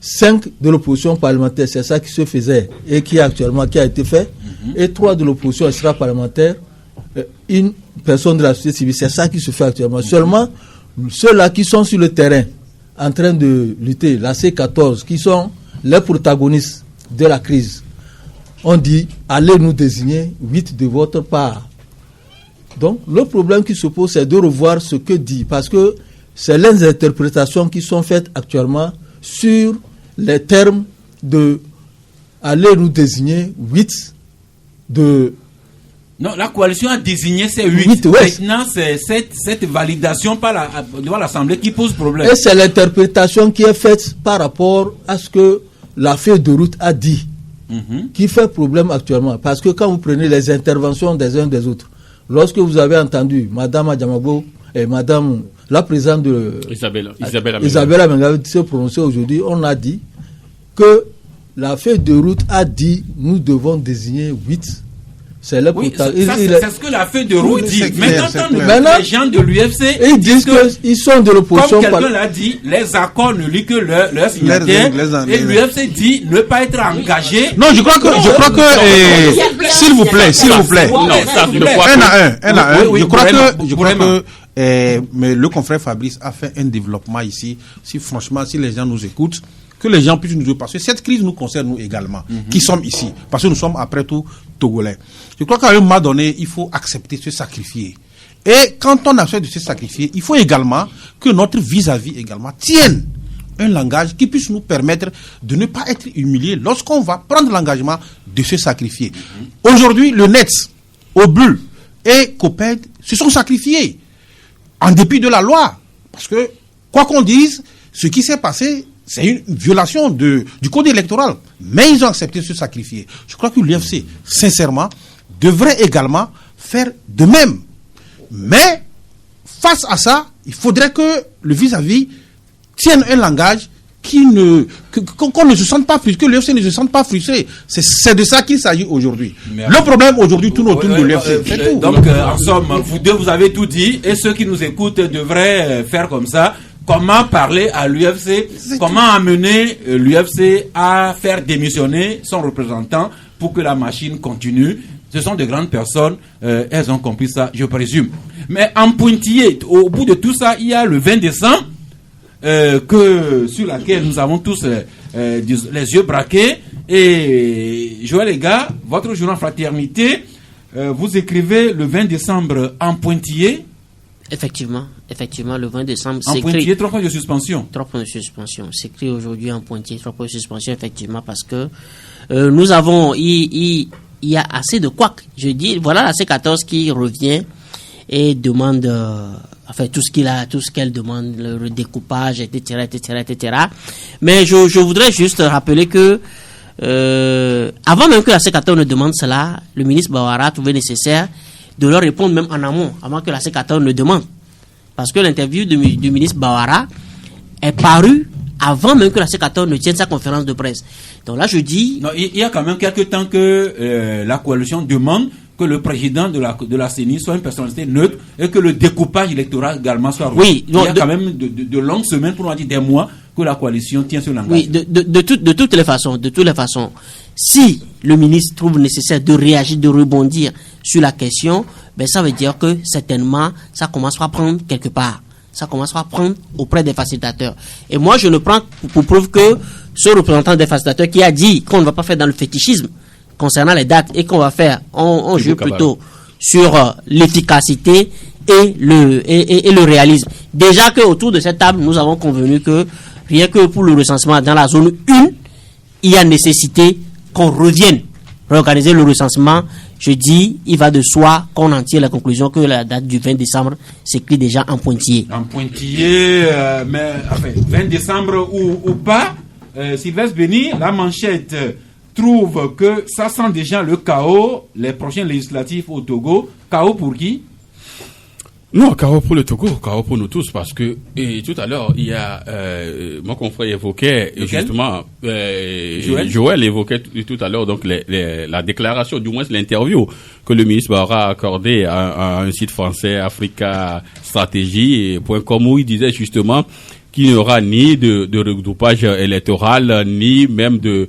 5 de l'opposition parlementaire, c'est ça qui se faisait et qui a été fait. Et 3 de l'opposition extra-parlementaire, une personne de la société civile, c'est ça qui se fait actuellement. Seulement, ceux-là qui sont sur le terrain en train de lutter, la C14, qui sont les protagonistes de la crise, on dit allez nous désigner 8 de votre part. Donc le problème qui se pose, c'est de revoir ce que dit, parce que c'est les interprétations qui sont faites actuellement sur les termes de allez nous désigner 8 de... Non, la coalition a désigné ces 8. Maintenant, c'est cette validation devant l'Assemblée qui pose problème. Et c'est l'interprétation qui est faite par rapport à ce que la feuille de route a dit, qui fait problème actuellement. Parce que quand vous prenez les interventions des uns des autres, lorsque vous avez entendu Madame Adjamabo et Madame la présidente de Isabelle Amengabe se prononcer aujourd'hui, on a dit que la feuille de route a dit nous devons désigner 8. C'est le c'est ce que la feuille de route dit. Maintenant, les gens de l'UFC ils disent qu'ils sont de l'opposition. Comme quelqu'un l'a dit, les accords ne lient que leur signataire. Et l'UFC dit ne pas être engagé. Non, je crois que s'il vous plaît. Non, ça, un à un. Je crois que mais le confrère Fabrice a fait un développement ici. Si les gens nous écoutent, que les gens puissent nous dire, parce que cette crise nous concerne nous également, qui sommes ici, parce que nous sommes après tout Togolais. Je crois qu'à un moment donné, il faut accepter de se sacrifier. Et quand on accepte de se sacrifier, il faut également que notre vis-à-vis également tienne un langage qui puisse nous permettre de ne pas être humiliés lorsqu'on va prendre l'engagement de se sacrifier. Aujourd'hui, le NETS, Obul et COPED se sont sacrifiés en dépit de la loi. Parce que, quoi qu'on dise, ce qui s'est passé, c'est une violation du code électoral. Mais ils ont accepté de se sacrifier. Je crois que l'UFC, sincèrement, devrait également faire de même. Mais, face à ça, il faudrait que le vis-à-vis tienne un langage qu'on ne se sente pas frustré, que l'UFC ne se sente pas frustré. C'est de ça qu'il s'agit aujourd'hui. Le problème aujourd'hui tourne autour de l'UFC. Donc, en somme, vous deux, vous avez tout dit, et ceux qui nous écoutent devraient faire comme ça. Comment parler à l'UFC, comment amener l'UFC à faire démissionner son représentant pour que la machine continue. Ce sont de grandes personnes, elles ont compris ça, je présume. Mais en pointillé, au bout de tout ça, il y a le 20 décembre, sur laquelle nous avons tous les yeux braqués. Et Joël, les gars, votre journal Fraternité, vous écrivez le 20 décembre en pointillé. Effectivement, le 20 décembre, c'est écrit... En pointillé, 3 points de suspension. 3 points de suspension. C'est écrit aujourd'hui en pointillé, 3 points de suspension, effectivement, parce que nous avons... Il y a assez de couacs. Je dis, voilà la C14 qui revient et demande... tout ce qu'elle demande, le découpage, etc. Mais je voudrais juste rappeler que avant même que la C14 ne demande cela, le ministre Bawara a trouvé nécessaire de leur répondre même en amont, avant que la C14 ne demande. Parce que l'interview du ministre Bawara est parue avant même que la C14 ne tienne sa conférence de presse. Donc là, je dis... Non, il y a quand même quelques temps que la coalition demande que le président de la CENI soit une personnalité neutre et que le découpage électoral également soit... Oui. Il y a quand même de longues semaines, pour ne pas dire des mois, que la coalition tient ce langage. Oui, de toutes les façons. Si le ministre trouve nécessaire de réagir, de rebondir sur la question, ben ça veut dire que certainement, ça commencera à prendre quelque part. Ça commencera à prendre auprès des facilitateurs. Et moi, je ne prends pour preuve que ce représentant des facilitateurs qui a dit qu'on ne va pas faire dans le fétichisme concernant les dates et qu'on va faire, on joue plutôt sur l'efficacité et le réalisme. Déjà qu'autour de cette table, nous avons convenu que rien que pour le recensement dans la zone 1, il y a nécessité qu'on revienne réorganiser le recensement. Je dis, il va de soi qu'on en tire la conclusion que la date du 20 décembre s'écrit déjà en pointillé. En pointillé, mais enfin, 20 décembre ou pas, Sylvestre Béni, la manchette trouve que ça sent déjà le chaos, les prochains législatifs au Togo. Chaos pour qui? Non, chaos pour le Togo, chaos pour nous tous, parce que tout à l'heure, il y a mon confrère évoquait justement Joël évoquait tout à l'heure donc la déclaration, du moins l'interview que le ministre Bawara a accordé à un site français, Africa Stratégie.com, où il disait justement qu'il n'y aura ni de regroupage électoral, ni même de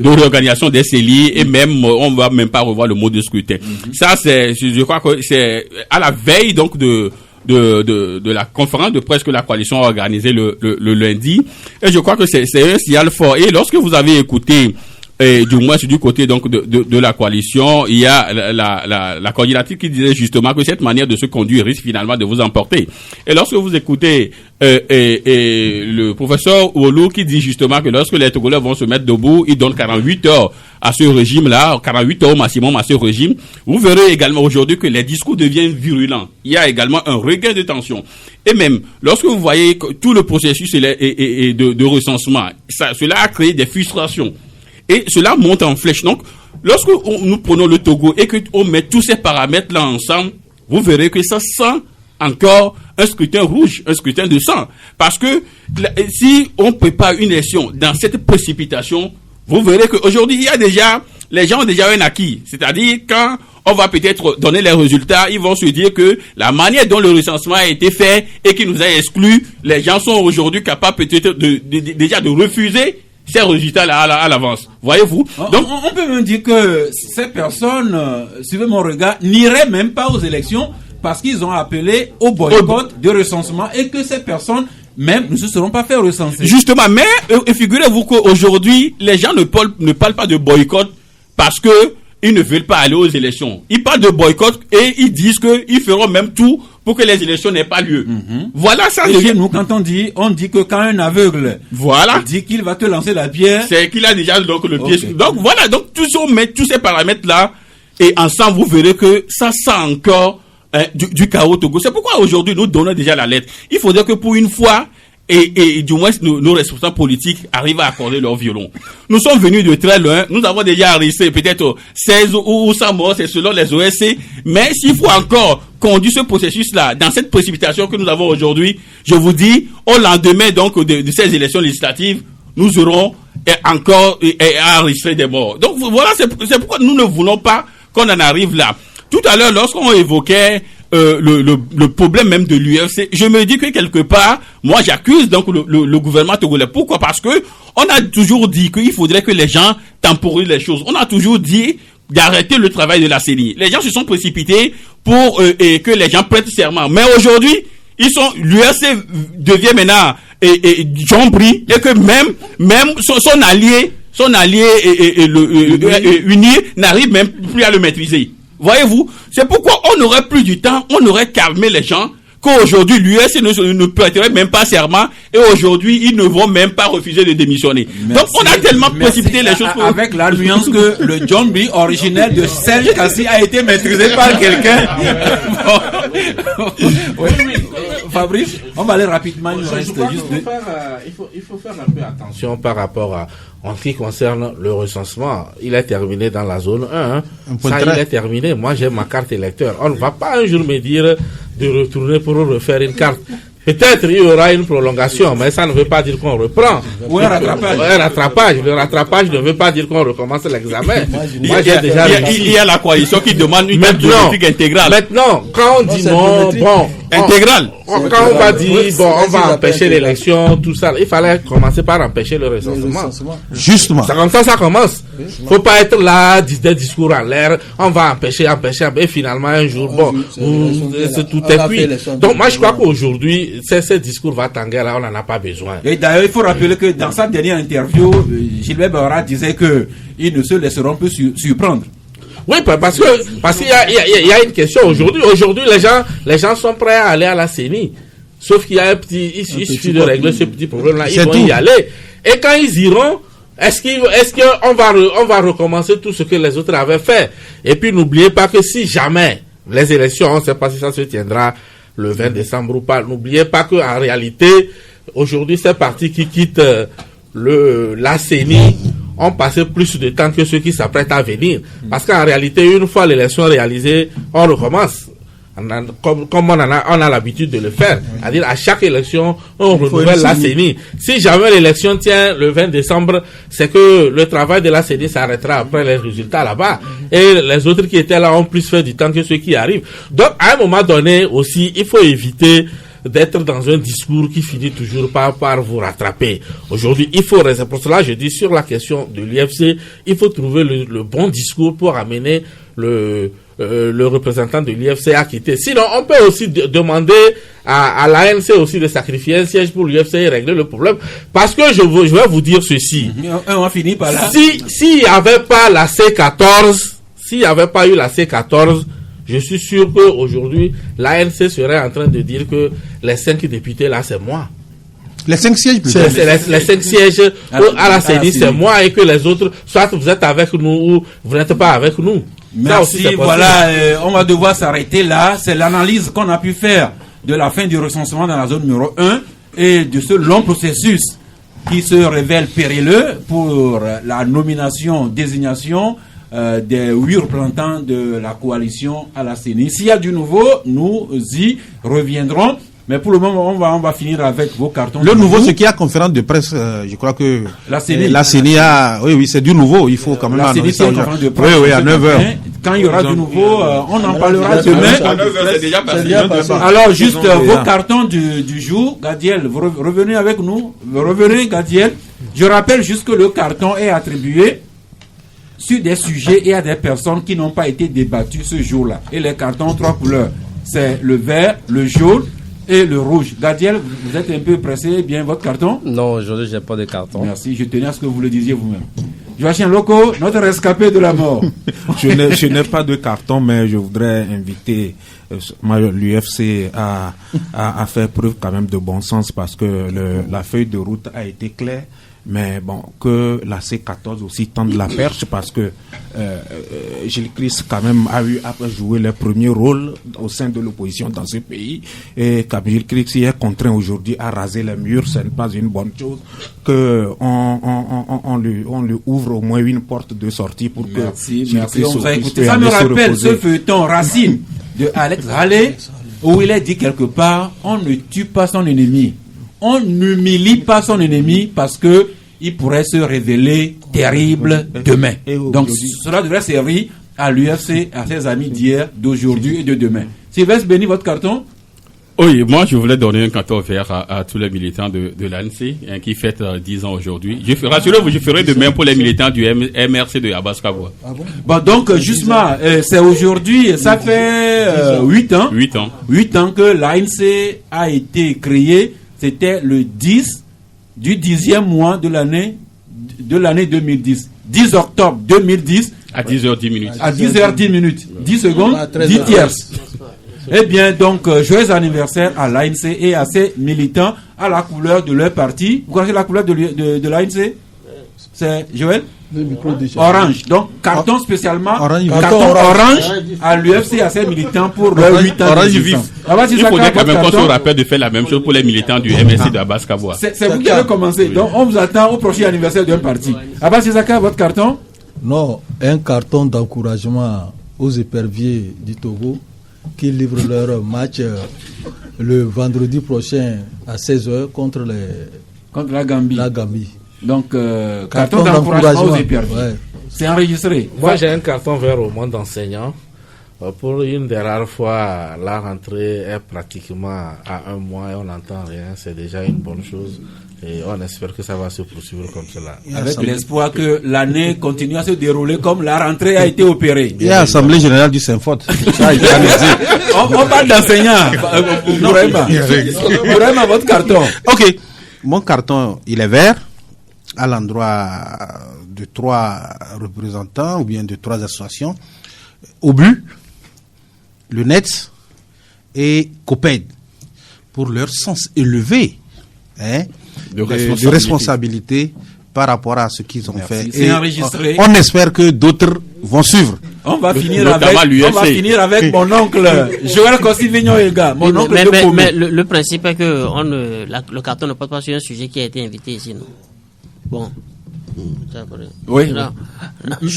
réorganisation des CELI, et même on va même pas revoir le mode de scrutin. Ça, je crois que c'est à la veille donc de de la conférence de presse que la coalition a organisée le lundi. Et je crois que c'est un signal fort. Et lorsque vous avez écouté, du moins du côté donc de la coalition, il y a la coordinatrice qui disait justement que cette manière de se conduire risque finalement de vous emporter. Et lorsque vous écoutez le professeur Ouolou qui dit justement que lorsque les Togolais vont se mettre debout, ils donnent 48 heures à ce régime-là, 48 heures au maximum à ce régime, vous verrez également aujourd'hui que les discours deviennent virulents. Il y a également un regain de tension. Et même, lorsque vous voyez que tout le processus de recensement, cela a créé des frustrations. Et cela monte en flèche. Donc, lorsque nous prenons le Togo et qu'on met tous ces paramètres-là ensemble, vous verrez que ça sent encore un scrutin rouge, un scrutin de sang. Parce que si on prépare une élection dans cette précipitation, vous verrez qu'aujourd'hui, les gens ont déjà un acquis. C'est-à-dire, quand on va peut-être donner les résultats, ils vont se dire que la manière dont le recensement a été fait et qui nous a exclus, les gens sont aujourd'hui capables peut-être déjà de refuser ces résultats-là à l'avance. Voyez-vous? Donc, on peut même dire que ces personnes, suivez mon regard, n'iraient même pas aux élections parce qu'ils ont appelé au boycott de recensement et que ces personnes même ne se seront pas fait recenser. Justement, mais figurez-vous qu'aujourd'hui, les gens ne parlent pas de boycott parce que ils ne veulent pas aller aux élections. Ils parlent de boycott et ils disent qu'ils feront même tout pour que les élections n'aient pas lieu. Voilà ça. Et nous, quand on dit que quand un aveugle dit qu'il va te lancer la pierre, c'est qu'il a déjà donc le pied. Donc voilà, donc on met tous ces paramètres là et ensemble vous verrez que ça sent encore du chaos au Togo. C'est pourquoi aujourd'hui nous donnons déjà la lettre. Il faudrait que pour une fois et du moins nos responsables politiques arrivent à accorder leur violon. Nous sommes venus de très loin, nous avons déjà arrêté peut-être 16 ou 100 morts, c'est selon les OSC, mais s'il faut encore conduire ce processus-là dans cette précipitation que nous avons aujourd'hui, je vous dis, au lendemain donc de ces élections législatives, nous aurons encore à enregistrer des morts. Donc voilà, c'est pourquoi nous ne voulons pas qu'on en arrive là. Tout à l'heure, lorsqu'on évoquait le problème même de l'UFC, je me dis que quelque part, moi j'accuse donc le gouvernement togolais. Pourquoi? Parce que on a toujours dit qu'il faudrait que les gens temporisent les choses. On a toujours dit d'arrêter le travail de la CENI. Les gens se sont précipités pour que les gens prêtent serment. Mais aujourd'hui, l'UFC devient maintenant Jean-Bry et que même son allié uni n'arrive même plus à le maîtriser. Voyez-vous, c'est pourquoi on n'aurait plus du temps, on aurait calmé les gens, qu'aujourd'hui l'US ne prêterait même pas serment et aujourd'hui ils ne vont même pas refuser de démissionner. Donc on a tellement précipité les choses. Avec la nuance que le John B originel de Serge Kassi a été maîtrisé par quelqu'un. Oui. Fabrice, on va aller rapidement. Il faut faire un peu attention par rapport en ce qui concerne le recensement. Il est terminé dans la zone 1. Ça, il est terminé. Moi, j'ai ma carte électeur. On ne va pas un jour me dire de retourner pour refaire une carte. Peut-être il y aura une prolongation, mais ça ne veut pas dire qu'on reprend. Ou un rattrapage. Le rattrapage ne veut pas dire qu'on recommence l'examen. Moi, j'ai déjà il y a la coalition qui demande une carte politique intégrale. Maintenant, quand on dit non, intégrale. Quand on va dire, on va empêcher l'élection, tout ça, il fallait commencer par empêcher le recensement. Justement. C'est comme ça commence. Faut pas être là, des discours en l'air, on va empêcher, et finalement, un jour, tout est cuit. Donc, moi, je crois qu'aujourd'hui, ces discours va-t-en-guerre là, on n'en a pas besoin. Et d'ailleurs, il faut rappeler que dans sa dernière interview, Gilbert Barra disait que ils ne se laisseront plus surprendre. Oui, parce qu'il y a une question aujourd'hui. Aujourd'hui, les gens sont prêts à aller à la CENI. Sauf qu'il y a il suffit de régler ce petit problème-là. Ils vont y aller. Et quand ils iront, est-ce qu'on va recommencer tout ce que les autres avaient fait? Et puis, n'oubliez pas que si jamais les élections, on ne sait pas si ça se tiendra le 20 décembre ou pas. N'oubliez pas qu'en réalité, aujourd'hui, ces partis qui quittent la CENI ont passé plus de temps que ceux qui s'apprêtent à venir. Parce qu'en réalité, une fois l'élection réalisée, on recommence. Comme on a l'habitude de le faire. C'est-à-dire, à chaque élection, on renouvelle la CENI. Si jamais l'élection tient le 20 décembre, c'est que le travail de la CENI s'arrêtera après les résultats là-bas. Et les autres qui étaient là ont plus fait du temps que ceux qui arrivent. Donc, à un moment donné aussi, il faut éviter d'être dans un discours qui finit toujours par vous rattraper. Aujourd'hui, c'est pour cela je dis sur la question de l'UFC, il faut trouver le bon discours pour amener le représentant de l'UFC a quitté. Sinon, on peut aussi demander à l'ANC aussi de sacrifier un siège pour l'UFC et régler le problème. Parce que je vais vous dire ceci. On finit par là. S'il n'y avait pas la C14, s'il n'y avait pas eu la C14, je suis sûr qu'aujourd'hui, l'ANC serait en train de dire que les 5 députés là, c'est moi. Les 5 sièges, les 5 sièges à la CENI, c'est moi, et que les autres, soit vous êtes avec nous ou vous n'êtes pas avec nous. Merci, voilà, on va devoir s'arrêter là. C'est l'analyse qu'on a pu faire de la fin du recensement dans la zone numéro 1 et de ce long processus qui se révèle périlleux pour la nomination, désignation des 8 représentants de la coalition à la CENI. S'il y a du nouveau, nous y reviendrons. Mais pour le moment, on va finir avec vos cartons. Le nouveau, ce qui a conférence de presse, je crois que la CENI a... Oui, c'est du nouveau. Il faut quand même annoncer ça. Oui, à 9h. Quand il y aura du nouveau, on en parlera demain. À 9h, c'est déjà passé. Alors, juste vos cartons du jour. Gadiel, vous revenez avec nous. Revenez, Gadiel. Je rappelle juste que le carton est attribué sur des sujets et à des personnes qui n'ont pas été débattues ce jour-là. Et les cartons ont 3 couleurs. C'est le vert, le jaune et le rouge. Gadiel, vous êtes un peu pressé, bien votre carton? Non, aujourd'hui, je n'ai pas de carton. Merci, je tenais à ce que vous le disiez vous-même. Joachim Loco, notre rescapé de la mort. Je n'ai pas de carton, mais je voudrais inviter l'UFC à faire preuve quand même de bon sens parce que la feuille de route a été claire. Mais bon, que la C14 aussi tende la perche parce que Gilles Christ quand même a joué le premier rôle au sein de l'opposition dans ce pays. Et comme Gilles Christ est contraint aujourd'hui à raser les murs, ce n'est pas une bonne chose que on lui ouvre au moins une porte de sortie pour que Gilles Christ on vous a écouté. Ça me rappelle ce feuilleton Racine de Alex Haley où il a dit quelque part, on ne tue pas son ennemi. On n'humilie pas son ennemi parce que il pourrait se révéler terrible demain. Donc cela devrait servir à l'UFC, à ses amis d'hier, d'aujourd'hui et de demain. Sylvestre Béni, votre carton? Oui, moi je voulais donner un carton vert à tous les militants de l'ANC qui fêtent 10 ans aujourd'hui. Rassurez-vous, je ferai de même pour les militants du MRC de Abbas Kabwa. Bon, donc justement, c'est aujourd'hui, ça fait 8 ans. 8 ans que l'ANC a été créée. C'était le 10 du 10e mois de l'année 2010. 10 octobre 2010. À 10h10 minutes. À 10h10 10 secondes, 10 tierces. Eh bien, donc, joyeux anniversaire à l'ANC et à ses militants à la couleur de leur parti. Vous connaissez la couleur de l'ANC? C'est Joël? Orange. Donc, carton spécialement. Carton orange à l'UFC et à ses militants pour leur 8 ans. Orange vif. Il faudrait quand même qu'on se rappelle de faire la même chose pour les militants du MSC de Abbas Kabwa. C'est vous qui avez commencé. Oui. Donc, on vous attend au prochain anniversaire d'un parti. Abbas Isaka, votre carton? Non, un carton d'encouragement aux éperviers du Togo qui livrent leur match le vendredi prochain à 16h contre la Gambie. Donc, carton d'encouragement aux éperviers. Ouais. C'est enregistré. Moi, j'ai un carton vert au monde enseignant. Pour une des rares fois, la rentrée est pratiquement à 1 mois et on n'entend rien. C'est déjà une bonne chose. Et on espère que ça va se poursuivre comme cela. Avec l'espoir que l'année continue à se dérouler comme la rentrée a été opérée. Il y a l'Assemblée Générale du Saint-Faute. On parle d'enseignants. Vraiment, votre carton. Ok. Mon carton, il est vert à l'endroit de 3 représentants ou bien de 3 associations. Obus, le NETS et COPED pour leur sens élevé de responsabilité par rapport à ce qu'ils ont fait. C'est enregistré. On espère que d'autres vont suivre. On va finir avec mon oncle Joël Kossi-Vignon Elga, mon oncle de Koumé. Mais le principe est que le carton ne porte pas sur un sujet qui a été invité ici. Non. Bon. Oui.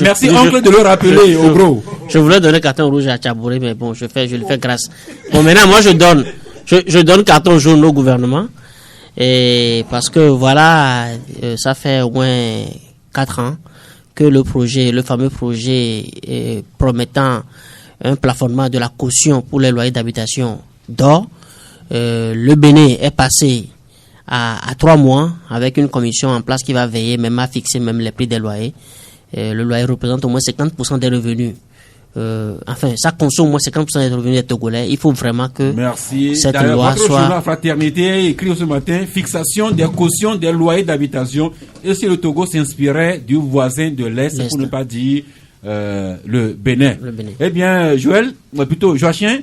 Merci oncle de le rappeler au gros. Je voulais donner carton rouge à Tchabouré, mais bon, je le fais grâce. Bon, maintenant, moi, je donne carton jaune au gouvernement. Et parce que voilà, ça fait au moins 4 ans que le fameux projet promettant un plafonnement de la caution pour les loyers d'habitation dort. Le Bénin est passé à 3 mois avec une commission en place qui va veiller même à fixer même les prix des loyers. Le loyer représente au moins 50% des revenus enfin, ça consomme au moins 50% des revenus des Togolais. Il faut vraiment que cette loi votre soit... journal Fraternité écrit ce matin, fixation des cautions des loyers d'habitation. Et si le Togo s'inspirait du voisin de l'Est, pour ne pas dire le Bénin. Eh bien, Joël, plutôt Joachim,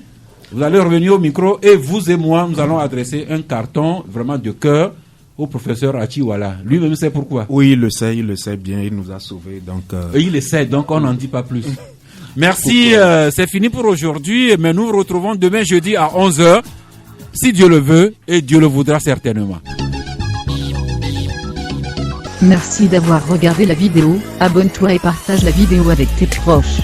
vous allez revenir au micro et vous et moi, nous allons adresser un carton vraiment de cœur au professeur Achiwala. Lui-même sait pourquoi. Oui, il le sait bien, il nous a sauvés. Donc, il le sait, donc on n'en dit pas plus. Merci, c'est fini pour aujourd'hui, mais nous nous retrouvons demain jeudi à 11h, si Dieu le veut, et Dieu le voudra certainement. Merci d'avoir regardé la vidéo, abonne-toi et partage la vidéo avec tes proches.